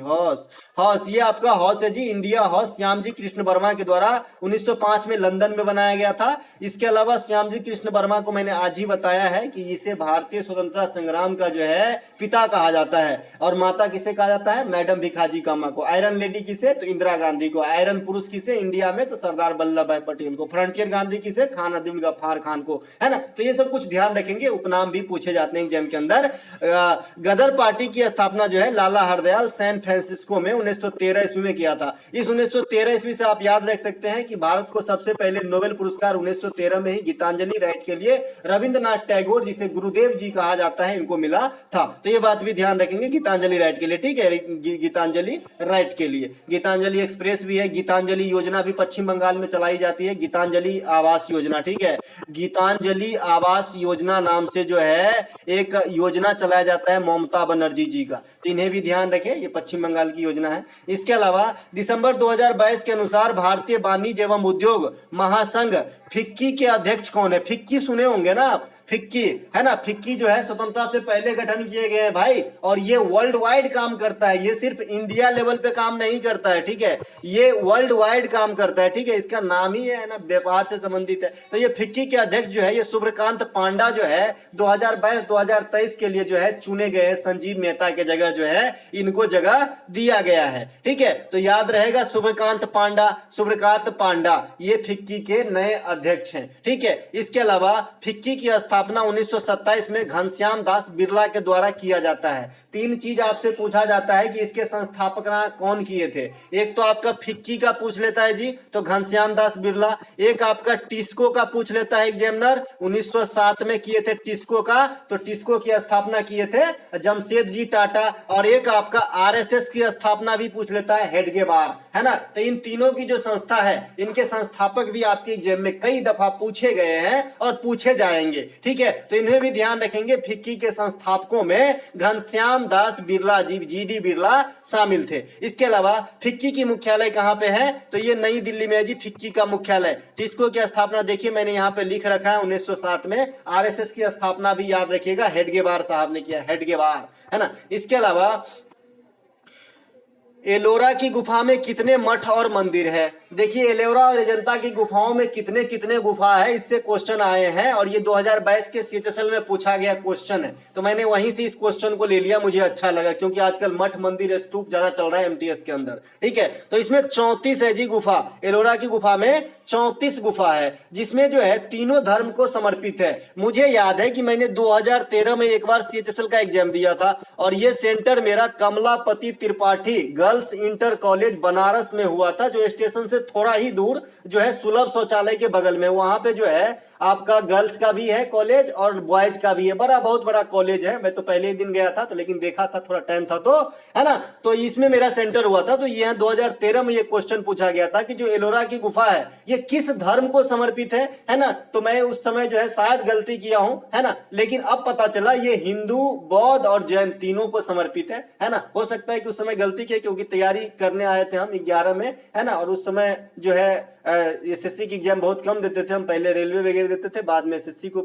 हाउस, ये आपका हाउस है जी, इंडिया हाउस। श्याम जी कृष्ण वर्मा के द्वारा 1905 में लंदन में बनाया गया था। इसके अलावा श्याम जी कृष्ण वर्मा को मैंने आज ही बताया है कि इसे भारतीय स्वतंत्रता संग्राम का जो है पिता कहा जाता है। और माता किसे कहा जाता है, मैडम भिखाजी कामा को। आयरन लेडी किसे, तो इंदिरा गांधी को। आयरन पुरुष किसे इंडिया में, तो सरदार वल्लभ भाई पटेल को। फ्रंटियर गांधी किसे, खान अब्दुल गफ्फार खान को, है ना। तो ये सब कुछ ध्यान रखेंगे, उपनाम भी पूछे जाते हैं एग्जाम के अंदर। गदर पार्टी की स्थापना जो है लाला हरदयाल सैन फ्रांसिस्को में 1913 ईस्वी में किया था। इस 1913 ईस्वी से आप याद रख सकते हैं कि भारत को सबसे पहले नोबेल पुरस्कार 1913 में ही गीतांजलि राइट के लिए रविंद्रनाथ टैगोर, जिसे गुरुदेव जी कहा जाता है, इनको मिला था। तो ये बात भी ध्यान रखेंगे गीतांजलि राइट के लिए, ठीक है, गीतांजलि राइट के लिए। गीतांजलि एक्सप्रेस भी है, गीतांजलि योजना भी पश्चिम बंगाल में चलाई जाती है, गीतांजलि आवास योजना, ठीक है। गीतांजलि आवास योजना नाम से जो है एक योजना चलाया जाता है ममता बनर्जी जी का, तो इन्हें भी ध्यान रखें, ये पश्चिम बंगाल की योजना है। इसके अलावा दिसंबर 2022 के अनुसार भारतीय वाणिज्य एवं उद्योग महासंघ फिक्की के अध्यक्ष कौन है। फिक्की सुने होंगे ना आप, फिक्की, है ना। फिक्की जो है स्वतंत्रता से पहले गठन किए गए हैं भाई, और ये वर्ल्ड वाइड काम करता है, ये सिर्फ इंडिया लेवल पे काम नहीं करता है, ठीक है, ये वर्ल्ड वाइड काम करता है, ठीक है। इसका नाम ही है ना, व्यापार से संबंधित है। तो ये फिक्की के अध्यक्ष जो है ये सूर्यकांत पांडा जो है 2022-2023 के लिए जो है चुने गए हैं। संजीव मेहता के जगह जो है इनको जगह दिया गया है, ठीक है। तो याद रहेगा सूर्यकांत पांडा ये फिक्की के नए अध्यक्ष हैं, ठीक है। इसके अलावा फिक्की की स्थापना 1927 में घनश्याम दास बिरला के द्वारा किया जाता है। 3 चीज आपसे पूछा जाता है कि इसके संस्थापक कौन किए थे। एक तो आपका फिक्की का पूछ लेता है जी, तो घनश्याम दास बिरला। एक आपका टिस्को का पूछ लेता है एग्जामिनर, 1907 में किए थे टिस्को का, तो टिस्को की स्थापना किए थे जमशेद जी टाटा। और एक आपका आरएसएस की स्थापना भी पूछ लेता है हेडगेवार, है ना। तो इन तीनों की जो संस्था है, इनके संस्थापक भी आपके एग्जाम में कई दफा पूछे गए हैं और पूछे जाएंगे, ठीक है। तो इन्हें भी ध्यान रखेंगे। फिक्की के संस्थापकों में घनश्याम दास बिरला जी, जीडी बिरला शामिल थे। इसके अलावा फिक्की की मुख्यालय कहां पे है, तो ये नई दिल्ली में है जी फिक्की का मुख्यालय। टिस्को की स्थापना देखिए मैंने यहाँ पे लिख रखा है 1907 में। आरएसएस की स्थापना भी याद रखिएगा, हेडगेवार साहब ने किया, हेडगेवार, है ना। इसके अलावा एलोरा की गुफा में कितने मठ और मंदिर है। देखिए एलोरा और अजंता की गुफाओं में कितने कितने गुफा है, इससे क्वेश्चन आए हैं और ये 2022 के सीएचएसएल में पूछा गया क्वेश्चन है। तो मैंने वहीं से इस क्वेश्चन को ले लिया, मुझे अच्छा लगा क्योंकि आजकल मठ मंदिर स्तूप ज्यादा चल रहा है एमटीएस के अंदर, ठीक है। तो इसमें 34 है जी गुफा। एलोरा की गुफा में 34 गुफा है, जिसमें जो है तीनों धर्म को समर्पित है। मुझे याद है कि मैंने 2013 में एक बार सीएचएसएल का एग्जाम दिया था और ये सेंटर मेरा Kamlapati Tripathi girls inter college Banaras में हुआ था, जो स्टेशन से थोड़ा ही दूर जो है सुलभ शौचालय के बगल में। वहां पे जो है आपका गर्ल्स का भी है कॉलेज और बॉयज का भी है, बहुत बड़ा कॉलेज है। मैं तो पहले ही दिन गया था तो लेकिन देखा था, थोड़ा टाइम था तो, है ना। तो इसमें मेरा सेंटर हुआ था। तो यह 2013 में ये क्वेश्चन पूछा गया था कि जो एलोरा की गुफा है ये किस धर्म को समर्पित है ना। तो मैं उस समय जो है शायद गलती किया हूं, है ना, लेकिन अब पता चला ये हिंदू, बौद्ध और जैन तीनों को समर्पित है ना। हो सकता है कि उस समय गलती की क्योंकि तैयारी करने आए थे हम 11 में, है ना, और उस समय जो है एसएससी की एग्जाम बहुत कम देते थे हम, पहले रेलवे वगैरह देते थे, बाद में एसएससी को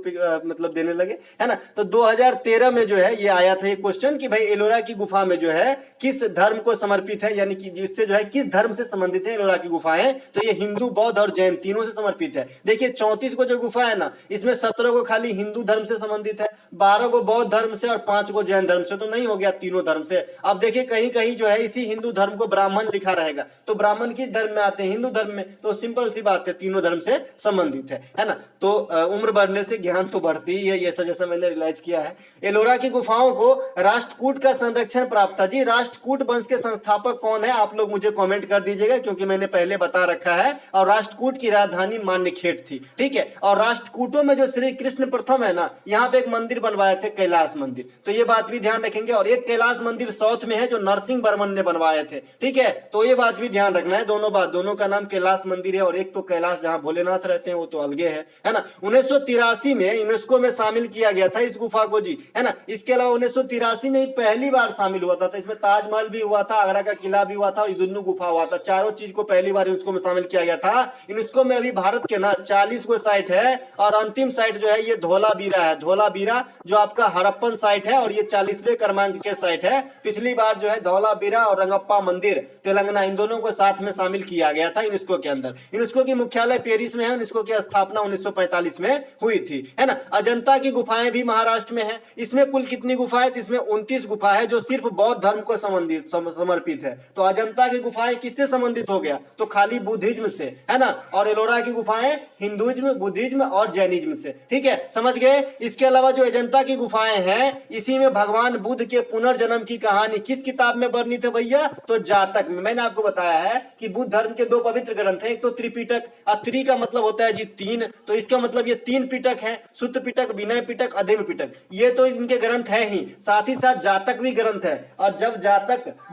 मतलब देने लगे, है ना। तो 2013 में जो है ये आया था ये क्वेश्चन कि भाई एलोरा की गुफा में जो है किस धर्म को समर्पित है, यानी कि जिससे जो है किस धर्म से संबंधित है एलोरा की गुफाएं। तो ये हिंदू, बौद्ध और जैन तीनों से समर्पित है। देखिए 34 को जो गुफा है ना, इसमें 17 को खाली हिंदू धर्म से संबंधित है, 12 को बौद्ध धर्म से और 5 को जैन धर्म से। तो नहीं हो गया तीनों धर्म से। अब देखिए कहीं कहीं जो है इसी हिंदू धर्म को ब्राह्मण लिखा रहेगा, तो ब्राह्मण किस धर्म में आते हैं, हिंदू धर्म में। तो सिंपल सी बात है, तीनों धर्म से संबंधित है ना। तो उम्र बढ़ने से ज्ञान तो बढ़ती ही है, ये जैसा मैंने रियलाइज किया है। एलोरा की गुफाओं को राष्ट्रकूट का संरक्षण प्राप्त था जी। राष्ट्रकूट वंश के संस्थापक कौन है, आप लोग मुझे कमेंट कर दीजिएगा क्योंकि मैंने पहले बता रखा है। और राष्ट्रकूट की राजधानी मान्यखेड़ थी, ठीक है। और राष्ट्रकूटों में जो श्री कृष्ण प्रथम है ना, यहाँ पे एक मंदिर बनवाए थे, कैलाश मंदिर। तो ये बात भी ध्यान रखेंगे। और एक कैलाश मंदिर साउथ में है जो नरसिंह वर्मन ने बनवाए थे, ठीक है। तो ये बात भी ध्यान रखना है, दोनों बात, दोनों का नाम कैलाश मंदिर है और एक तो कैलाश जहां भोलेनाथ रहते हैं वो तो अलगे है ना। 1983 में यूनेस्को में शामिल किया गया था इस गुफा को जी, है ना। इसके अलावा 1983 में ही पहली बार शामिल हुआ था। तो इसमें ताजमहल भी हुआ था, आगरा का किला भी हुआ था और यूदुन्नू गुफा हुआ था। चारों चीज को पहली बार यूनेस्को में शामिल किया गया था। यूनेस्को में अभी भारत के ना 40 गो साइट है और अंतिम साइट जो है ये धोलावीरा है। धोलावीरा जो आपका हड़प्पन साइट है और ये 40वें क्रमांक के साइट है। पिछली बार जो है धौलावीरा और रंगप्पा मंदिर तेलंगाना, इन दोनों को साथ में शामिल किया गया था यूनेस्को के अंदर। यूनेस्को की मुख्यालय पेरिस में है। यूनेस्को की स्थापना 1945 में हुई थी, है ना। अजंता की गुफाएं भी महाराष्ट्र में है। इसमें कुल कितनी गुफा है, इसमें 29 गुफा है जो सिर्फ बौद्ध धर्म को समर्पित है। तो अजंता की गुफाएं किससे संबंधित हो गया, तो खाली बुद्धिज्म से, है ना। और एलोरा की गुफाएं हिंदुइज्म, बुद्धिज्म और जैनिज्म से, ठीक है, समझ गए। इसके अलावा जो अजंता की गुफाएं हैं, इसी में भगवान बुद्ध के पुनर्जन्म की कहानी किस किताब में वर्णित है भैया, तो जातक में। मैंने आपको बताया है कि बुद्ध धर्म के 2 पवित्र ग्रंथ हैं, एक तो त्रिपिटक, त्रि का मतलब होता है जी 3, तो इसका मतलब ये 3 पिटक हैं, सुत्त पिटक, विनय पिटक, अधीन पिटक, ये तो इनके ग्रंथ है ही, साथ ही साथ जातक भी ग्रंथ है। और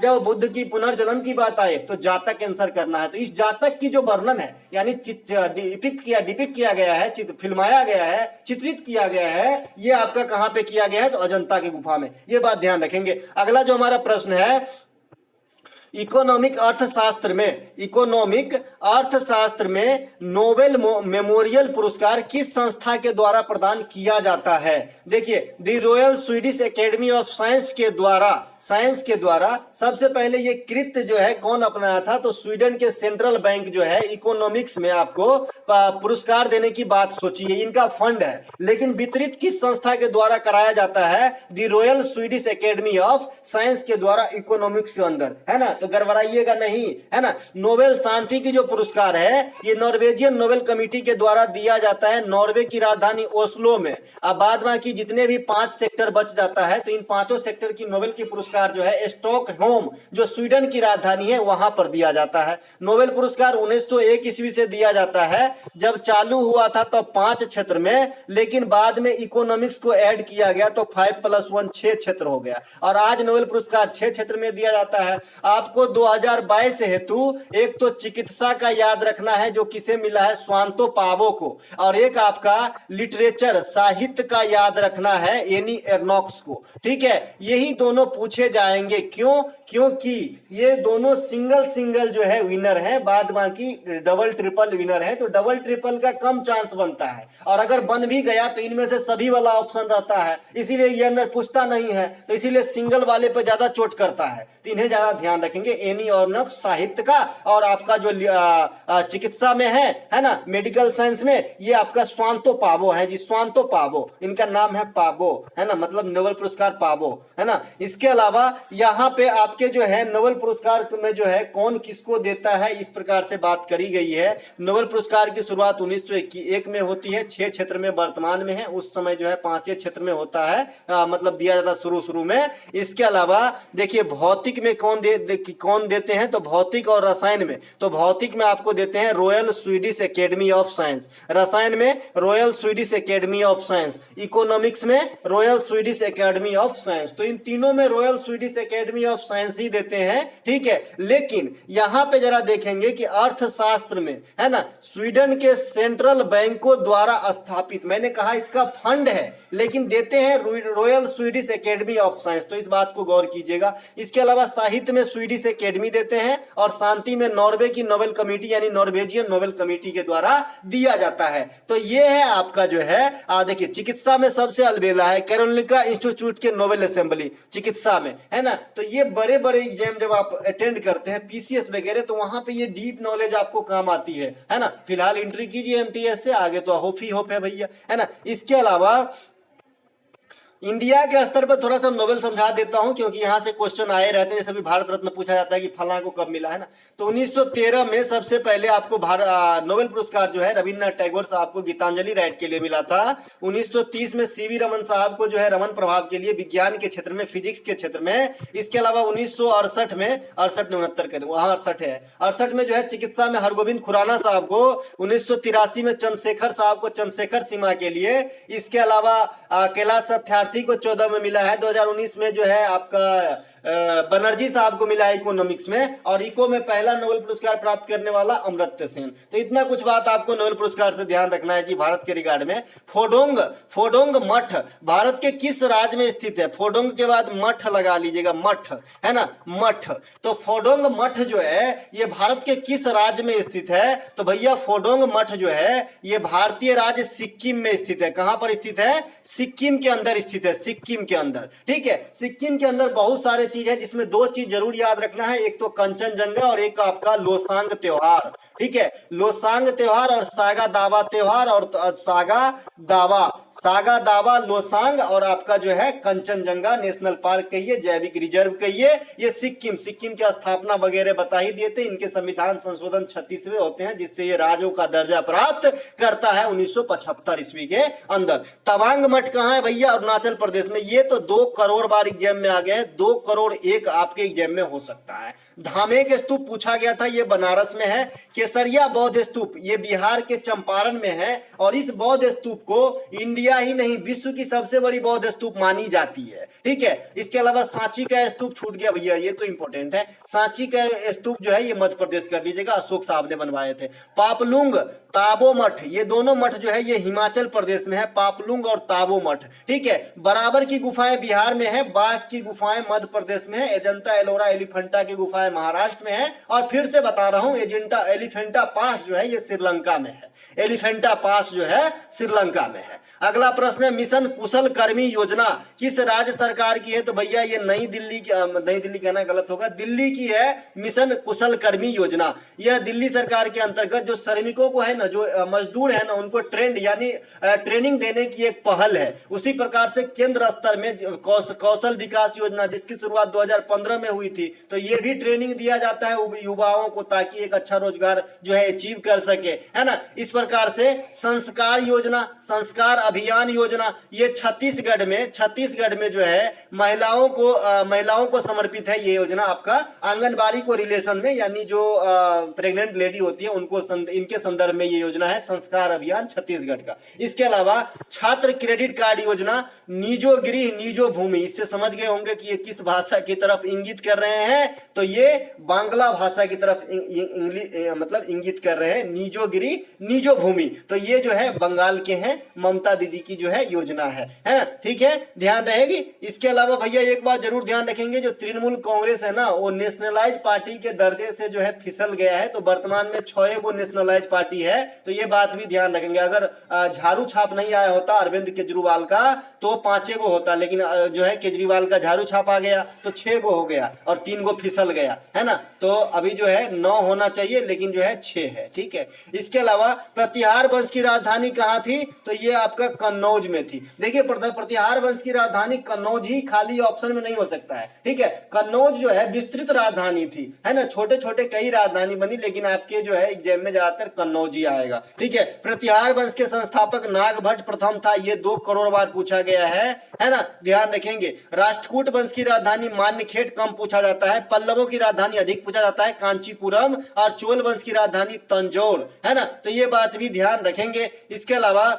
जब बुद्ध की पुनर्जन्म की बात आए तो जातक आंसर करना है। तो इस जातक की जो वर्णन है, यानी डिपिक्ट किया गया है, फिल्माया गया है, चित्रित किया गया है, ये आपका कहां पे किया गया है, तो अजंता की गुफा में। ये बात ध्यान रखेंगे। अगला जो हमारा प्रश्न है, इकोनॉमिक अर्थशास्त्र में नोबेल मेमोरियल पुरस्कार किस संस्था के द्वारा प्रदान किया जाता है। देखिए the royal Swedish academy of science के द्वारा साइंस के द्वारा सबसे पहले ये कृत्य जो है कौन अपनाया था, तो स्वीडन के सेंट्रल बैंक जो है इकोनॉमिक्स में आपको पुरस्कार देने की बात सोची है, इनका फंड है। लेकिन वितरित किस संस्था के द्वारा कराया जाता है, the royal Swedish academy of science के द्वारा इकोनॉमिक्स के अंदर, है ना, तो गड़बड़ाइएगा नहीं, है ना। नोबेल शांति की जो पुरस्कार है ये नॉर्वेजियन नोबेल कमेटी के द्वारा दिया जाता है नॉर्वे की राजधानी ओस्लो में। अब बाद बाकी जितने भी 5 सेक्टर बच जाता है तो इन 5 सेक्टर की नोबेल की पुरस्कार जो है स्टॉकहोम जो स्वीडन की राजधानी है वहां पर दिया जाता है। नोबेल पुरस्कार 1901 ईस्वी से दिया जाता है। जब चालू हुआ था तब 5 क्षेत्र में, लेकिन बाद में इकोनॉमिक्स को ऐड किया गया तो 5+1 6 क्षेत्र हो गया और आज नोबेल पुरस्कार 6 क्षेत्र में दिया जाता है। आपको 2022 हेतु एक तो चिकित्सा का याद रखना है जो किसे मिला है, स्वांतो पावो को, और एक आपका लिटरेचर साहित्य का याद रखना है एनी एर्नॉक्स को। ठीक है, यही दोनों पूछे जाएंगे। क्यों? क्योंकि ये दोनों सिंगल जो है विनर है, बाद बाकी डबल ट्रिपल विनर है, तो डबल ट्रिपल का कम चांस बनता है और अगर बन भी गया तो इनमें से सभी वाला ऑप्शन रहता है, इसीलिए ये अंदर पूछता नहीं है, तो इसीलिए सिंगल वाले पे ज्यादा चोट करता है, तो इन्हें ज्यादा ध्यान रखेंगे। एनी एर्नॉक्स साहित्य का और आपका जो चिकित्सा में है ना, मेडिकल साइंस में, ये आपका स्वांतो पावो है जी, स्वांतो पावो, इनका नाम है पावो, है ना, मतलब नोबेल पुरस्कार पावो, है ना। इसके अलावा यहाँ पे आपके जो है नोबेल पुरस्कार में जो है कौन किसको देता है, इस प्रकार से बात करी गई है। नोबेल पुरस्कार की शुरुआत 1901 में होती है, 6 क्षेत्र में वर्तमान में है, उस समय जो है 5 क्षेत्र में होता है, मतलब दिया जाता शुरू में। इसके अलावा देखिए भौतिक में कौन देते हैं, तो भौतिक और रसायन में, तो भौतिक में आपको देते हैं royal Swedish academy of science, रसायन में royal Swedish academy of science, economics में royal Swedish academy of science, तो इन तीनों में royal Swedish academy of science ही देते हैं। ठीक है, लेकिन यहां पे जरा देखेंगे कि अर्थशास्त्र में, है ना, स्वीडन के सेंट्रल बैंकों द्वारा स्थापित, मैंने कहा इसका फंड है लेकिन देते हैं royal Swedish academy of science, तो इस बात को गौर कीजिएगा। इसके अलावा साहित्य में स्वीडिश एकेडमी देते हैं और शांति में नॉर्वे की नोबेल कमेटी यानी नॉर्वेजियन नोबेल कमेटी के द्वारा दिया जाता है। तो ये है आपका जो है देखिए चिकित्सा में सबसे अलबेला है कैरोलिका इंस्टीट्यूट के नोबेल असेंबली चिकित्सा में, है ना। तो ये बड़े बड़े एग्जाम जब आप अटेंड करते हैं पीसीएस वगैरह, तो वहां पे ये डीप नॉलेज आपको काम आती है ना। फिलहाल एंट्री कीजिए एमटीएस से, आगे तो होप ही होप है भैया, है ना। इसके अलावा इंडिया के स्तर पर थोड़ा सा नोबेल समझा देता हूं क्योंकि यहां से क्वेश्चन आए रहते हैं, जैसे भी भारत रत्न पूछा जाता है कि फलां को कब मिला, है ना। तो 1913 में सबसे पहले आपको नोबेल पुरस्कार जो है रविन्द्रनाथ टैगोर साहब को गीतांजलि राइट के लिए मिला था। 1930 में सीवी रमन साहब को जो है रमन प्रभाव के लिए विज्ञान के क्षेत्र में, फिजिक्स के क्षेत्र में। इसके अलावा 1968 में 68 में जो है चिकित्सा में हरगोविंद खुराना साहब को, 1983 में चंद्रशेखर साहब को चंद्रशेखर सीमा के लिए। इसके अलावा कैलाश सत्यार्थी को 14 में मिला है। 2019 में जो है आपका बनर्जी साहब को मिला है इकोनॉमिक्स में, और इको में पहला नोबेल पुरस्कार प्राप्त करने वाला अमर्त्य सेन। तो इतना कुछ बात आपको नोबेल पुरस्कार से ध्यान रखना है जी भारत के रिगार्ड में। फोडोंग मठ भारत के किस राज्य में स्थित है? फोडोंग के बाद मठ लगा लीजिएगा, मठ, है ना, मठ। तो फोडोंग मठ जो है ये भारत के किस राज्य में स्थित है? तो भैया फोडोंग मठ जो है ये भारतीय राज्य सिक्किम में स्थित है। कहां पर स्थित है? सिक्किम के अंदर स्थित है, सिक्किम के अंदर। ठीक है, सिक्किम के अंदर बहुत सारे चीज है जिसमें 2 चीज जरूर याद रखना है, एक तो कंचनजंगा और एक आपका लोसांग त्योहार। ठीक है, लोसांग त्योहार और सागा दावा त्योहार, और सागा दावा लोसांग और आपका जो है कंचनजंगा नेशनल पार्क कहिए, जैविक रिजर्व कहिए, ये सिक्किम की स्थापना वगैरह बता ही देते। इनके संविधान संशोधन 36वें होते हैं जिससे ये राज्यों का दर्जा प्राप्त करता है 1975 ईस्वी के अंदर। तवांग मठ कहां है भैया? अरुणाचल प्रदेश में। ये तो 2 करोड़ बार एग्जाम में आ गए, 2 करोड़ 1 आपके एग्जाम में हो सकता है। धामेक स्तूप पूछा गया था, ये बनारस में है। केसरिया बौद्ध स्तूप ये बिहार के चंपारण में है, और इस बौद्ध स्तूप को इंडिया ही नहीं विश्व की सबसे बड़ी बौद्ध स्तूप मानी जाती है। ठीक है, इसके अलावा सांची का स्तूप छूट गया भैया, ये तो इंपॉर्टेंट है। सांची का स्तूप जो है ये मध्य प्रदेश कर लीजिएगा, अशोक साहब ने बनवाए थे। ताबो मठ, ये दोनों मठ जो है ये हिमाचल प्रदेश में है, पापलुंग और ताबो मठ। ठीक है, बराबर की गुफाएं बिहार में है, बाघ की गुफाएं मध्य प्रदेश में है, एजंता एलोरा एलिफेंटा की गुफाएं महाराष्ट्र में है, और फिर से बता रहा हूं एलिफेंटा पास जो है ये श्रीलंका में है। एलिफेंटा पास जो है श्रीलंका में है। अगला प्रश्न है मिशन कुशल कर्मी योजना किस राज्य सरकार की है? तो भैया ये नई दिल्ली कहना गलत होगा, दिल्ली की है मिशन कुशल कर्मी योजना। यह दिल्ली सरकार के अंतर्गत जो श्रमिकों को है ना, जो मजदूर है ना, उनको ट्रेनिंग देने की एक पहल है। उसी प्रकार से केंद्र स्तर में कौशल विकास योजना जिसकी शुरुआत 2015 में हुई थी, तो ये भी ट्रेनिंग दिया जाता है युवाओं को ताकि एक अच्छा रोजगार जो है अचीव कर सके, है ना। इस प्रकार से संस्कार योजना, संस्कार अभियान योजना, ये छत्तीसगढ़ में जो है महिलाओं को समर्पित है। ये योजना आपका आंगनबाड़ी को रिलेशन में, यानी जो प्रेग्नेंट लेडी होती है उनको इनके संदर्भ में ये योजना है, संस्कार अभियान छत्तीसगढ़ का। इसके अलावा छात्र क्रेडिट कार्ड योजना, निजो गृह निजो भूमि, इससे समझ गए होंगे कि ये किस भाषा की तरफ इंगित कर रहे हैं, तो ये बांग्ला भाषा की तरफ मतलब इंगित कर रहे हैं, निजो गृह निजो भूमि। तो ये जो है बंगाल के हैं, ममता दीदी की जो है योजना है ना। ठीक है, ध्यान रहेगी। इसके अलावा भैया एक बात जरूर ध्यान रखेंगे, जो तृणमूल कांग्रेस है ना, वो नेशनलाइज पार्टी के दर्जे से जो है फिसल गया है, तो वर्तमान में 6 गो नेशनलाइज पार्टी है, तो ये बात भी ध्यान रखेंगे। अगर झाड़ू छाप नहीं आया होता अरविंद केजरीवाल का तो 5 गो होता, लेकिन जो है केजरीवाल का झाड़ू छाप आ गया तो 6 गो हो गया और 3 गो फिसल गया, है ना। तो अभी जो है 9 होना चाहिए, लेकिन जो है 6 है। ठीक है, इसके अलावा प्रतिहार वंश की राजधानी कहाँ थी? तो ये आपका कन्नौज में थी। देखिए, प्रतिहार वंश की राजधानी कन्नौज ही खाली ऑप्शन में नहीं हो सकता है। ठीक है, कन्नौज जो है विस्तृत राजधानी थी, है ना। छोटे छोटे कई राजधानी बनी, लेकिन आपके जो है एग्जाम में ज्यादातर कन्नौज ही आएगा। ठीक है, प्रतिहार वंश के संस्थापक नागभट्ट प्रथम था, ये 2 करोड़ बार पूछा गया है ना, ध्यान रखेंगे। राष्ट्रकूट वंश की राजधानी मान्यखेट कम पूछा जाता है, पल्लवों की राजधानी अधिक पूछा जाता है, कांचीपुरम, और चोल वंश की राजधानी तंजौर, है ना। तो ये बात भी ध्यान रखेंगे। इसके अलावा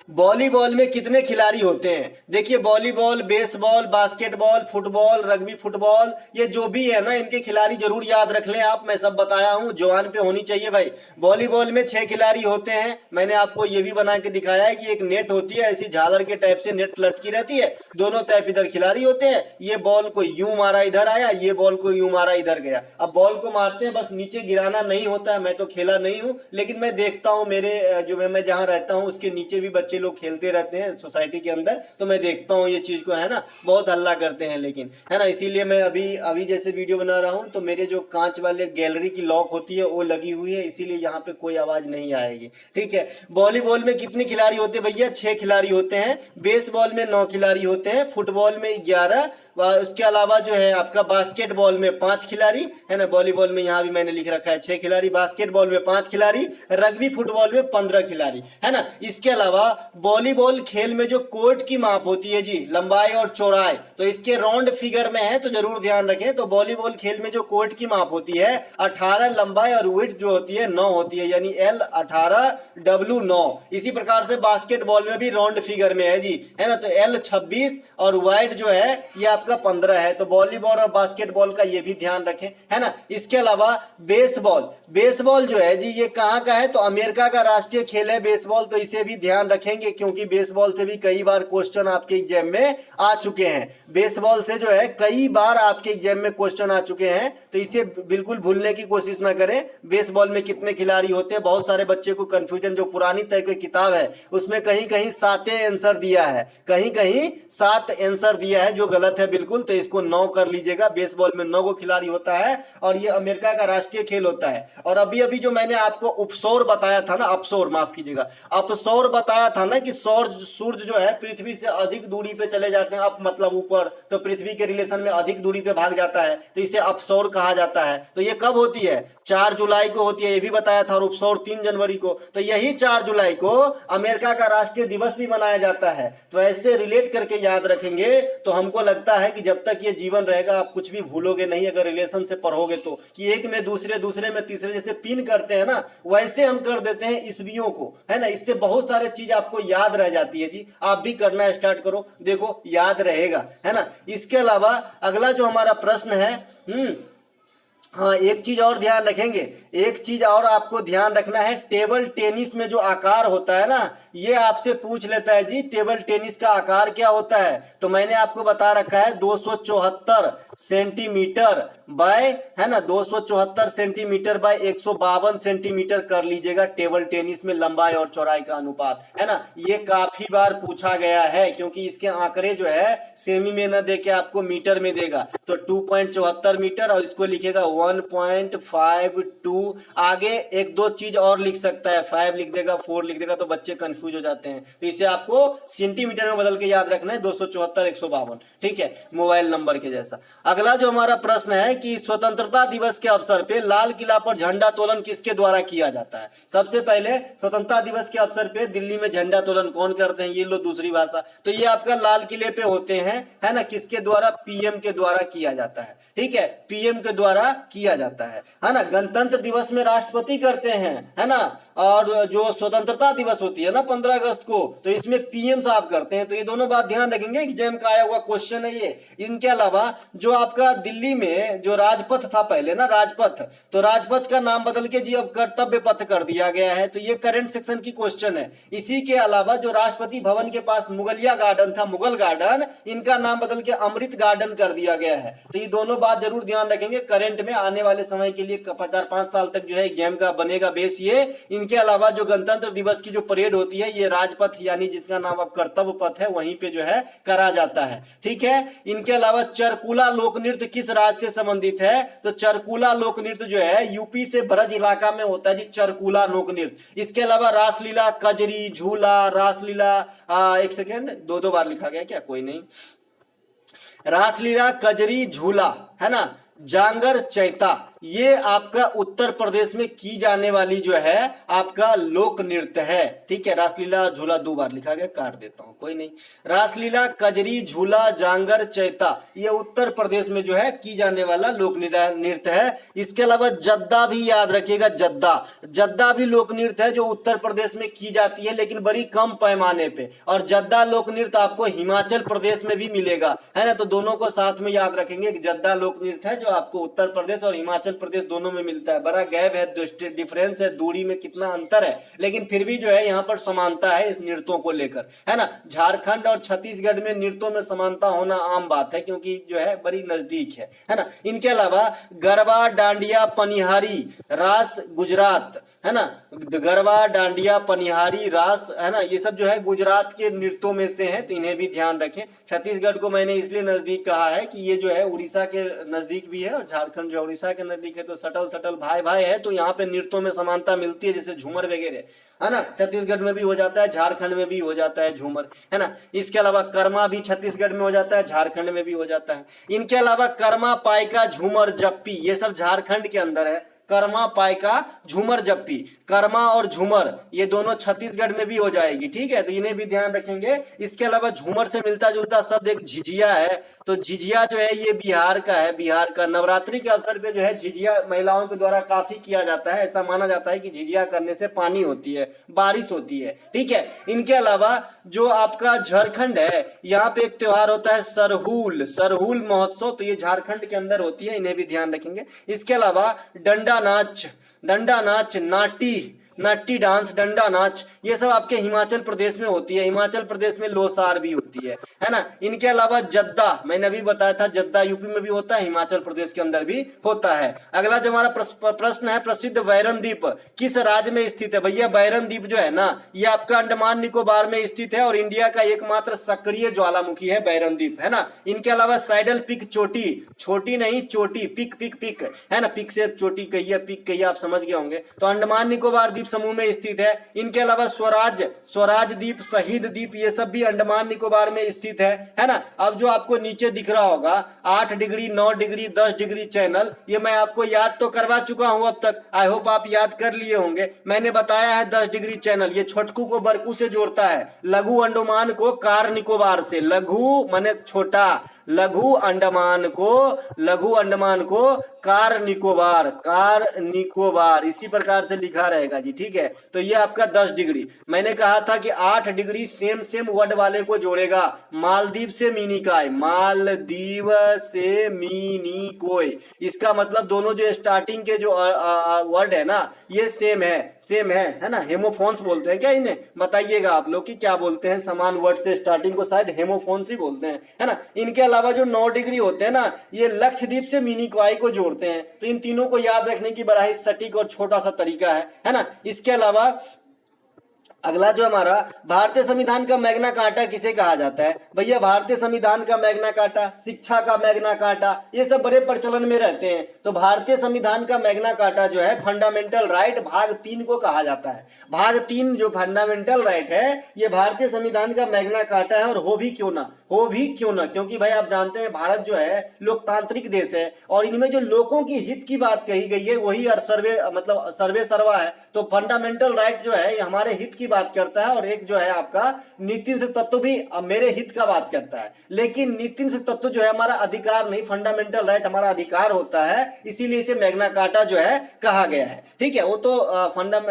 वॉलीबॉल में कितने खिलाड़ी होते हैं? देखिए, volleyball, baseball, basketball, football, rugby football, ये जो भी है ना, इनके खिलाड़ी जरूर याद रख लें आप। मैं सब बताया हूं, जवान पे होनी चाहिए भाई। वॉलीबॉल में 6 खिलाड़ी होते हैं। मैंने आपको ये भी बना के दिखाया है कि एक नेट होती है, ऐसी झालर के टाइप से नेट लटकी रहती है, दोनों तरफ इधर खिलाड़ी होते हैं। ये बॉल को यूं मारा इधर आया, ये बॉल को यूं मारा इधर गया। अब बॉल को मारते हैं, बस नीचे गिराना नहीं होता है। मैं तो खेला नहीं हूं, लेकिन मैं देखता हूं, मेरे जो मैं जहां रहता हूं उसके नीचे भी बच्चे लोग खेलते रहते हैं सोसाइटी के अंदर, तो मैं देखता हूँ ये चीज को, है ना। बहुत हल्ला करते हैं लेकिन, है ना। इसीलिए मैं अभी जैसे वीडियो बना रहा हूँ, तो मेरे जो कांच वाले गैलरी की लॉक होती है वो लगी हुई है, इसीलिए यहाँ पे कोई आवाज नहीं आएगी। ठीक है, वॉलीबॉल में कितने खिलाड़ी होते हैं भैया? 6 खिलाड़ी होते हैं। बेसबॉल में 9 खिलाड़ी होते हैं, फुटबॉल में 11, उसके अलावा जो है आपका बास्केटबॉल में 5 खिलाड़ी, है ना। वॉलीबॉल में यहाँ भी मैंने लिख रखा है 6 खिलाड़ी, बास्केटबॉल में 5 खिलाड़ी, रग्बी फुटबॉल में 15 खिलाड़ी, है ना। इसके अलावा वॉलीबॉल खेल में जो कोर्ट की माप होती है जी, लंबाई और चौड़ाई, तो इसके राउंड फिगर में है, तो जरूर ध्यान रखें। तो वॉलीबॉल खेल में जो कोर्ट की माप होती है 18 लंबाई, और विड्थ जो होती है 9 होती है, यानी L 18 W 9। इसी प्रकार से बास्केटबॉल में भी राउंड फिगर में है जी, है ना। तो L 26 और वाइड जो है ये आपका 15 है। तो वॉलीबॉल और बास्केटबॉल का ये भी ध्यान रखें, है ना। इसके अलावा बेसबॉल जो है जी, ये कहाँ का है? तो अमेरिका का राष्ट्रीय खेल है बेसबॉल, तो इसे भी ध्यान रखेंगे, क्योंकि बेसबॉल से भी कई बार क्वेश्चन आपके एग्जाम में आ चुके हैं। बेसबॉल से जो है कई बार आपके एग्जाम में क्वेश्चन आ चुके हैं, तो इसे बिल्कुल भूलने की कोशिश ना करें। बेसबॉल में कितने खिलाड़ी होते हैं? बहुत सारे बच्चे को कंफ्यूजन, जो पुरानी तरह की किताब है उसमें कहीं कहीं 7 आंसर दिया है, कहीं कहीं 7 आंसर दिया है, जो गलत है बिल्कुल। तो इसको 9 कर लीजिएगा। बेसबॉल में 9 गो खिलाड़ी होता है, और ये अमेरिका का राष्ट्रीय खेल होता है। और अभी जो मैंने आपको उपसौर बताया था ना, अपसौर माफ कीजिएगा, अपसौर बताया था ना, कि सूरज जो है पृथ्वी से अधिक दूरी पे चले जाते हैं, अप मतलब ऊपर, तो पृथ्वी के रिलेशन में अधिक दूरी पे भाग जाता है, तो इसे अपसौर कहा जाता है। तो ये कब होती है? 4 जुलाई को होती है, ये भी बताया था। और उपसौर 3 जनवरी को। तो यही 4 जुलाई को अमेरिका का राष्ट्रीय दिवस भी मनाया जाता है। तो ऐसे रिलेट करके याद रखेंगे, तो हमको लगता है कि जब तक ये जीवन रहेगा आप कुछ भी भूलोगे नहीं, अगर रिलेशन से पढ़ोगे तो, कि एक में दूसरे, दूसरे में तीसरे, जैसे पिन करते हैं ना, वैसे हम कर देते हैं ईस्वियों को, है ना। इससे बहुत सारे चीज आपको याद रह जाती है जी। आप भी करना स्टार्ट करो, देखो याद रहेगा, है ना। इसके अलावा अगला जो हमारा प्रश्न है, हाँ, एक चीज और ध्यान रखेंगे, एक चीज और आपको ध्यान रखना है, टेबल टेनिस में जो आकार होता है ना, ये आपसे पूछ लेता है जी टेबल टेनिस का आकार क्या होता है। तो मैंने आपको बता रखा है 274 सेंटीमीटर बाय, है ना, 274 सेंटीमीटर बाय 152 सेंटीमीटर कर लीजिएगा टेबल टेनिस में लंबाई और चौड़ाई का अनुपात, है ना। ये काफी बार पूछा गया है क्योंकि इसके आंकड़े जो है सेमी में न दे के आपको मीटर में देगा। तो 2.74 मीटर और इसको लिखेगा 1.52। आगे एक दो चीज और लिख सकता है, 5 लिख देगा, 4 लिख देगा, तो बच्चे कंफ्यूज हो जाते हैं। तो इसे आपको सेंटीमीटर में बदल के याद रखना है, 274 152, ठीक है, मोबाइल नंबर के जैसा। अगला जो हमारा प्रश्न है कि स्वतंत्रता दिवस के अवसर पे लाल किला पर झंडा तोलन किसके द्वारा किया जाता है। सबसे पहले स्वतंत्रता दिवस के अवसर पे दिल्ली में झंडा तोलन कौन करते हैं, ये लो दूसरी भाषा। तो ये आपका लाल किले पे होते हैं, है ना, किसके द्वारा, पीएम के द्वारा किया जाता है, ठीक है, पीएम के द्वारा किया जाता है ना। गणतंत्र दिवस में राष्ट्रपति करते हैं, है ना, और जो स्वतंत्रता दिवस होती है ना 15 अगस्त को, तो इसमें पीएम साहब करते हैं। तो ये दोनों बात ध्यान रखेंगे, एग्जाम का आया हुआ क्वेश्चन है ये। इनके अलावा जो आपका दिल्ली में जो राजपथ था पहले ना, राजपथ, तो राजपथ का नाम बदल के जी अब कर्तव्य पथ कर दिया गया है। तो ये करंट सेक्शन की क्वेश्चन है। इसी के अलावा जो राष्ट्रपति भवन के पास मुगलिया गार्डन था, मुगल गार्डन, इनका नाम बदल के अमृत गार्डन कर दिया गया है। तो ये दोनों बात जरूर ध्यान रखेंगे, करंट में आने वाले समय के लिए 4-5 साल तक जो है एग्जाम का बनेगा बेस ये। इनके अलावा जो गणतंत्र दिवस की जो परेड होती है ये राजपथ यानी जिसका नाम अब कर्तव्य पथ है वहीं पे जो है करा जाता है, ठीक है। इनके अलावा चरकुला लोक नृत्य किस राज्य से संबंधित है, तो चरकुला लोक नृत्य जो है यूपी से ब्रज इलाका में होता है जी, चरकुला लोक नृत्य। इसके अलावा रासलीला, कजरी, झूला, रासलीला, एक सेकेंड, दो बार लिखा गया क्या, कोई नहीं, रासलीला, कजरी, झूला, है ना, जांगर, चैता, ये आपका उत्तर प्रदेश में की जाने वाली जो है आपका लोक नृत्य है, ठीक है। रासलीला और झूला 2 बार लिखा गया, काट देता हूं, कोई नहीं। रासलीला, कजरी, झूला, जांगर, चैता, ये उत्तर प्रदेश में जो है की जाने वाला लोक नृत्य है। इसके अलावा जद्दा भी याद रखिएगा, जद्दा, जद्दा भी लोक नृत्य है जो उत्तर प्रदेश में की जाती है लेकिन बड़ी कम पैमाने पे। और जद्दा लोक नृत्य आपको हिमाचल प्रदेश में भी मिलेगा, है ना। तो दोनों को साथ में याद रखेंगे, जद्दा लोक नृत्य है जो आपको उत्तर प्रदेश और हिमाचल प्रदेश दोनों में मिलता है। बड़ा गैप है, डिफरेंस है, दूरी में कितना अंतर है, लेकिन फिर भी जो है यहाँ पर समानता है इस नृत्यों को लेकर, है ना। झारखंड और छत्तीसगढ़ में नृत्यों में समानता होना आम बात है क्योंकि जो है बड़ी नजदीक है ना। इनके अलावा गरबा, डांडिया, पनिहारी, रास गुजरात, है ना, गरबा, डांडिया, पनिहारी, रास, है ना, ये सब जो है गुजरात के नृत्यों में से हैं, तो इन्हें भी ध्यान रखें। छत्तीसगढ़ को मैंने इसलिए नजदीक कहा है कि ये जो है उड़ीसा के नजदीक भी है और झारखंड जो उड़ीसा के नजदीक है, तो सटल सटल भाई भाई है, तो यहाँ पे नृत्यों में समानता मिलती है, जैसे झूमर वगैरह, है ना, छत्तीसगढ़ में भी हो जाता है, झारखंड में भी हो जाता है झूमर, है ना। इसके अलावा कर्मा भी छत्तीसगढ़ में हो जाता है, झारखंड में भी हो जाता है। इनके अलावा कर्मा, पाइका, झूमर, जप्पी, ये सब झारखंड के अंदर है। कर्मा, पाइका, झूमर, जप्पी, कर्मा और झूमर ये दोनों छत्तीसगढ़ में भी हो जाएगी, ठीक है, तो इन्हें भी ध्यान रखेंगे। इसके अलावा झूमर से मिलता जुलता शब्द एक झिझिया है, तो झिझिया जो है ये बिहार का है, बिहार का। नवरात्रि के अवसर पे जो है झिझिया महिलाओं के द्वारा काफी किया जाता है, ऐसा माना जाता है कि झिझिया करने से पानी होती है, बारिश होती है, ठीक है। इनके अलावा जो आपका झारखंड है, यहाँ पे एक त्योहार होता है सरहुल, सरहुल महोत्सव, तो ये झारखंड के अंदर होती है, इन्हें भी ध्यान रखेंगे। इसके अलावा डंडा नाच, डंडा नाच, नाटी, नाटी डांस, डंडा नाच, ये सब आपके हिमाचल प्रदेश में होती है। हिमाचल प्रदेश में लोसार भी होती है ना। इनके अलावा जद्दा, मैंने अभी बताया था, जद्दा यूपी में भी होता है, हिमाचल प्रदेश के अंदर भी होता है। अगला जो हमारा प्रश्न है, प्रसिद्ध बैरन द्वीप किस राज्य में स्थित है। भैया बैरन द्वीप जो है ना, ये आपका अंडमान निकोबार में स्थित है और इंडिया का एकमात्र सक्रिय ज्वालामुखी है बैरन द्वीप, है ना। इनके अलावा सैडल पिक, चोटी, छोटी नहीं चोटी, पिक पिक पिक, है ना, पिक से चोटी कहिए, पिक कहिए, आप समझ गए होंगे, तो अंडमान निकोबार द्वीप समूह में स्थित है। इनके अलावा स्वराज, स्वराज द्वीप, शहीद द्वीप, ये सब भी अंडमान निकोबार में स्थित है ना। अब जो आपको नीचे दिख रहा होगा 8 डिग्री, 9 डिग्री, 10 डिग्री चैनल, ये मैं आपको याद तो करवा चुका हूं अब तक, आई होप आप याद कर लिए होंगे। मैंने बताया है 10 डिग्री चैनल, ये छोटकू को बरकू से जोड़ता है, लघु अंडमान को कार निकोबार से, लघु माने छोटा, लघु अंडमान को कार निकोबार इसी प्रकार से लिखा रहेगा जी। ठीक है, तो ये आपका 10 डिग्री। मैंने कहा था कि 8 डिग्री सेम वर्ड वाले को जोड़ेगा। मालदीव से मिनिकॉय, मालदीव से मिनिकोय, इसका मतलब दोनों जो स्टार्टिंग के जो वर्ड है ना ये सेम है ना। हेमोफोन्स बोलते हैं क्या इन्हें? बताइएगा आप लोग कि क्या बोलते हैं। समान वर्ड से स्टार्टिंग को शायद हेमोफोन्स ही बोलते हैं, है ना। इनके अलावा जो 9 डिग्री होते हैं ना ये लक्षद्वीप से मिनिकॉय को जोड़ते हैं। तो इन तीनों को याद रखने की बड़ा ही सटीक और छोटा सा तरीका है ना। इसके अलावा अगला जो हमारा भारतीय संविधान का मैग्ना कार्टा किसे कहा जाता है? भैया भारतीय संविधान का मैग्ना कार्टा, शिक्षा का मैग्ना कार्टा, ये सब बड़े प्रचलन में रहते हैं। तो भारतीय संविधान का मैग्ना कार्टा जो है फंडामेंटल राइट भाग 3 को कहा जाता है। भाग 3 जो फंडामेंटल राइट है ये भारतीय संविधान का मैग्ना कार्टा है। और हो भी क्यों ना, क्योंकि भाई आप जानते हैं भारत जो है लोकतांत्रिक देश है और इनमें जो लोगों की हित की बात कही गई है वही सर्वे सर्वा है। तो फंडामेंटल राइट जो है ये हमारे हित की बात करता है। और एक जो है आपका नीति से तत्व भी मेरे हित का बात करता है। लेकिन नीति से तत्व जो है हमारा अधिकार नहीं, फंडामेंटल राइट हमारा अधिकार होता है, इसीलिए इसे मैग्ना कार्टा जो है कहा गया है। ठीक है, वो तो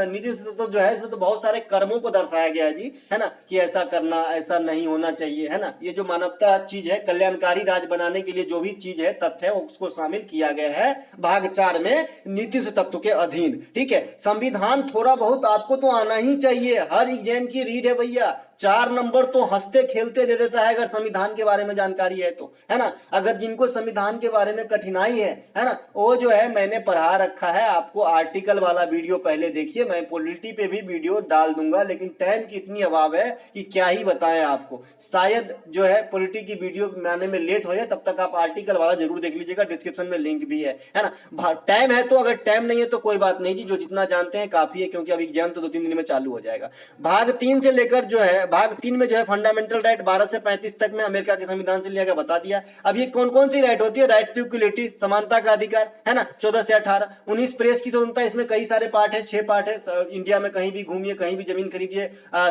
नीति से तत्व जो है इसमें तो बहुत सारे कर्मों को दर्शाया गया है जी, है ना, कि ऐसा करना, ऐसा नहीं होना चाहिए, है ना। ये जो मानवता चीज है, कल्याणकारी राज्य बनाने के लिए जो भी चीज है, तथ्य है, उसको शामिल किया गया है भाग 4 में नीति से तत्व के अधीन। ठीक है, संविधान थोड़ा बहुत आपको तो आना ही चाहिए, हर एग्जाम की रीड है भैया। 4 नंबर तो हंसते खेलते दे देता है अगर संविधान के बारे में जानकारी है तो, है ना। अगर जिनको संविधान के बारे में कठिनाई है ना, वो जो है मैंने पढ़ा रखा है आपको। आर्टिकल वाला वीडियो पहले देखिए, मैं पॉलिटी पे भी वीडियो डाल दूंगा, लेकिन टाइम की इतनी अभाव है कि क्या ही बताएं आपको। शायद जो है पॉलिटी की वीडियो बनाने में लेट हो जाए, तब तक आप आर्टिकल वाला जरूर देख लीजिएगा, डिस्क्रिप्शन में लिंक भी है ना। टाइम है तो, अगर टाइम नहीं है तो कोई बात नहीं जी, जो जितना जानते हैं काफी है, क्योंकि अब एग्जाम तो 2-3 दिन में चालू हो जाएगा। भाग 3 से लेकर जो है भाग 3 में जो है फंडामेंटल राइट 12 से 35 तक में अमेरिका के संविधान से लिया गया, बता दिया। अब ये कौन कौन सी राइट होती है? राइट टू इक्वलिटी, समानता का अधिकार, है ना, 14 से 18। 19 प्रेस की स्वतंत्रता, इसमें कई सारे पार्ट है, 6 पार्ट है। इंडिया में कहीं भी घूमिए, कहीं भी जमीन खरीदिए,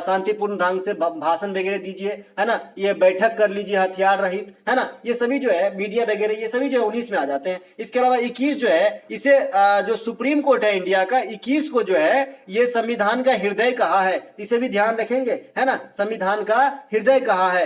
शांतिपूर्ण ढंग से भाषण वगैरह दीजिए, है ना, ये बैठक कर लीजिए हथियार रहित, है ना, ये सभी जो है मीडिया वगैरह, ये सभी जो है 19 में आ जाते हैं। इसके अलावा 21 जो है, इसे जो सुप्रीम कोर्ट है इंडिया का, 21 को जो है ये संविधान का हृदय कहा है, इसे भी ध्यान रखेंगे, है ना। संविधान का हृदय कहा है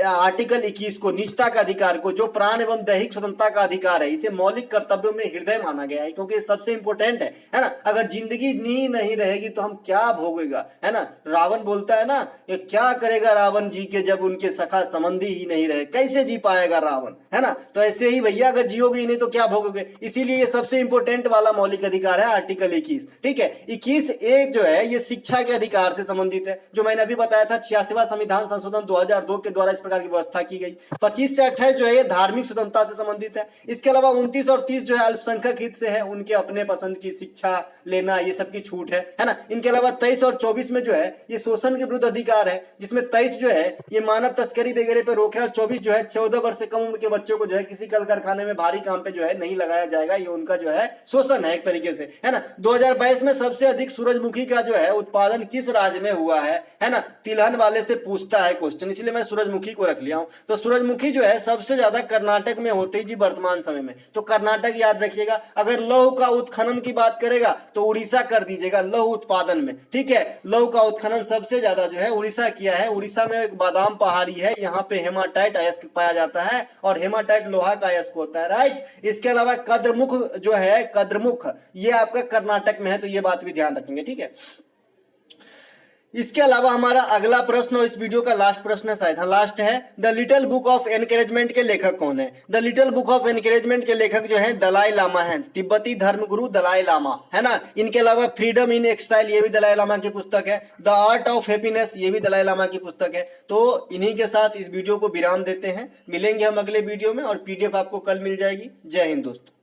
आर्टिकल 21 को, निजता का अधिकार को, जो प्राण एवं दैहिक स्वतंत्रता का अधिकार है, इसे मौलिक कर्तव्यों में हृदय माना गया है, क्योंकि सबसे इंपॉर्टेंट है ना। अगर जिंदगी नहीं रहेगी तो हम क्या भोगेगा, है ना। रावण बोलता है ना, ये क्या करेगा रावण जी के जब उनके सखा संबंधी ही नहीं रहे, कैसे जी पाएगा रावण, है ना। तो ऐसे ही भैया अगर जियोगे ही नहीं तो क्या भोगोगे। इसीलिए ये सबसे इंपॉर्टेंट वाला मौलिक अधिकार है आर्टिकल 21। ठीक है, 21A जो है ये शिक्षा के अधिकार से संबंधित है, जो मैंने अभी बताया था। 86वां संविधान संशोधन 2002 के द्वारा इस प्रकार की व्यवस्था की गई। 25 से 28 जो है ये धार्मिक स्वतंत्रता से संबंधित है। इसके अलावा 29 और 30 जो है अल्पसंख्यक हित से है, उनके अपने पसंद की शिक्षा लेना, ये सब की छूट है ना। इनके अलावा 23 और 24 में जो है ये शोषण के विरुद्ध अधिकार है, जिसमें 23 जो है ये मानव तस्करी वगैरह पे रोक है, और 24 जो है 14 वर्ष से कम उम्र के बच्चों को जो है किसी कल कारखाने में भारी काम पे जो है नहीं लगाया जाएगा। ये उनका जो है शोषण है एक तरीके से, है ना। 2022 में सबसे अधिक सूरजमुखी का जो है उत्पादन किस राज्य में हुआ है ना। तिलहन वाले से पूछता है क्वेश्चन, इसलिए मैं सूरजमुखी को रख लिया हूं। तो सूरजमुखी जो है सबसे ज्यादा कर्नाटक में होती जी वर्तमान समय में, तो कर्नाटक याद रखिएगा। अगर लौह का उत्खनन की बात करेगा तो उड़ीसा कर दीजिएगा लौह उत्पादन में। ठीक है, लौह का उत्खनन सबसे ज्यादा जो है उड़ीसा किया है। उड़ीसा में एक बादाम पहाड़ी है, यहाँ पे हेमाटाइट अयस्क पाया जाता है, और हेमाटाइट लोहा का अयस्क होता है, राइट। इसके अलावा कद्रमुख जो है, कद्रमुख ये आपका कर्नाटक में है, तो ये बात भी ध्यान रखेंगे। ठीक है, इसके अलावा हमारा अगला प्रश्न, और इस वीडियो का लास्ट प्रश्न है शायद, हाँ लास्ट है। The little book of encouragement के लेखक कौन है? The little book of encouragement के लेखक जो है दलाई लामा है, तिब्बती धर्मगुरु दलाई लामा, है ना। इनके अलावा फ्रीडम इन एक्सटाइल ये भी दलाई लामा की पुस्तक है। द आर्ट ऑफ हैप्पीनेस ये भी दलाई लामा की पुस्तक है। तो इन्हीं के साथ इस वीडियो को विराम देते हैं, मिलेंगे हम अगले वीडियो में, और PDF आपको कल मिल जाएगी। जय हिंद दोस्तों।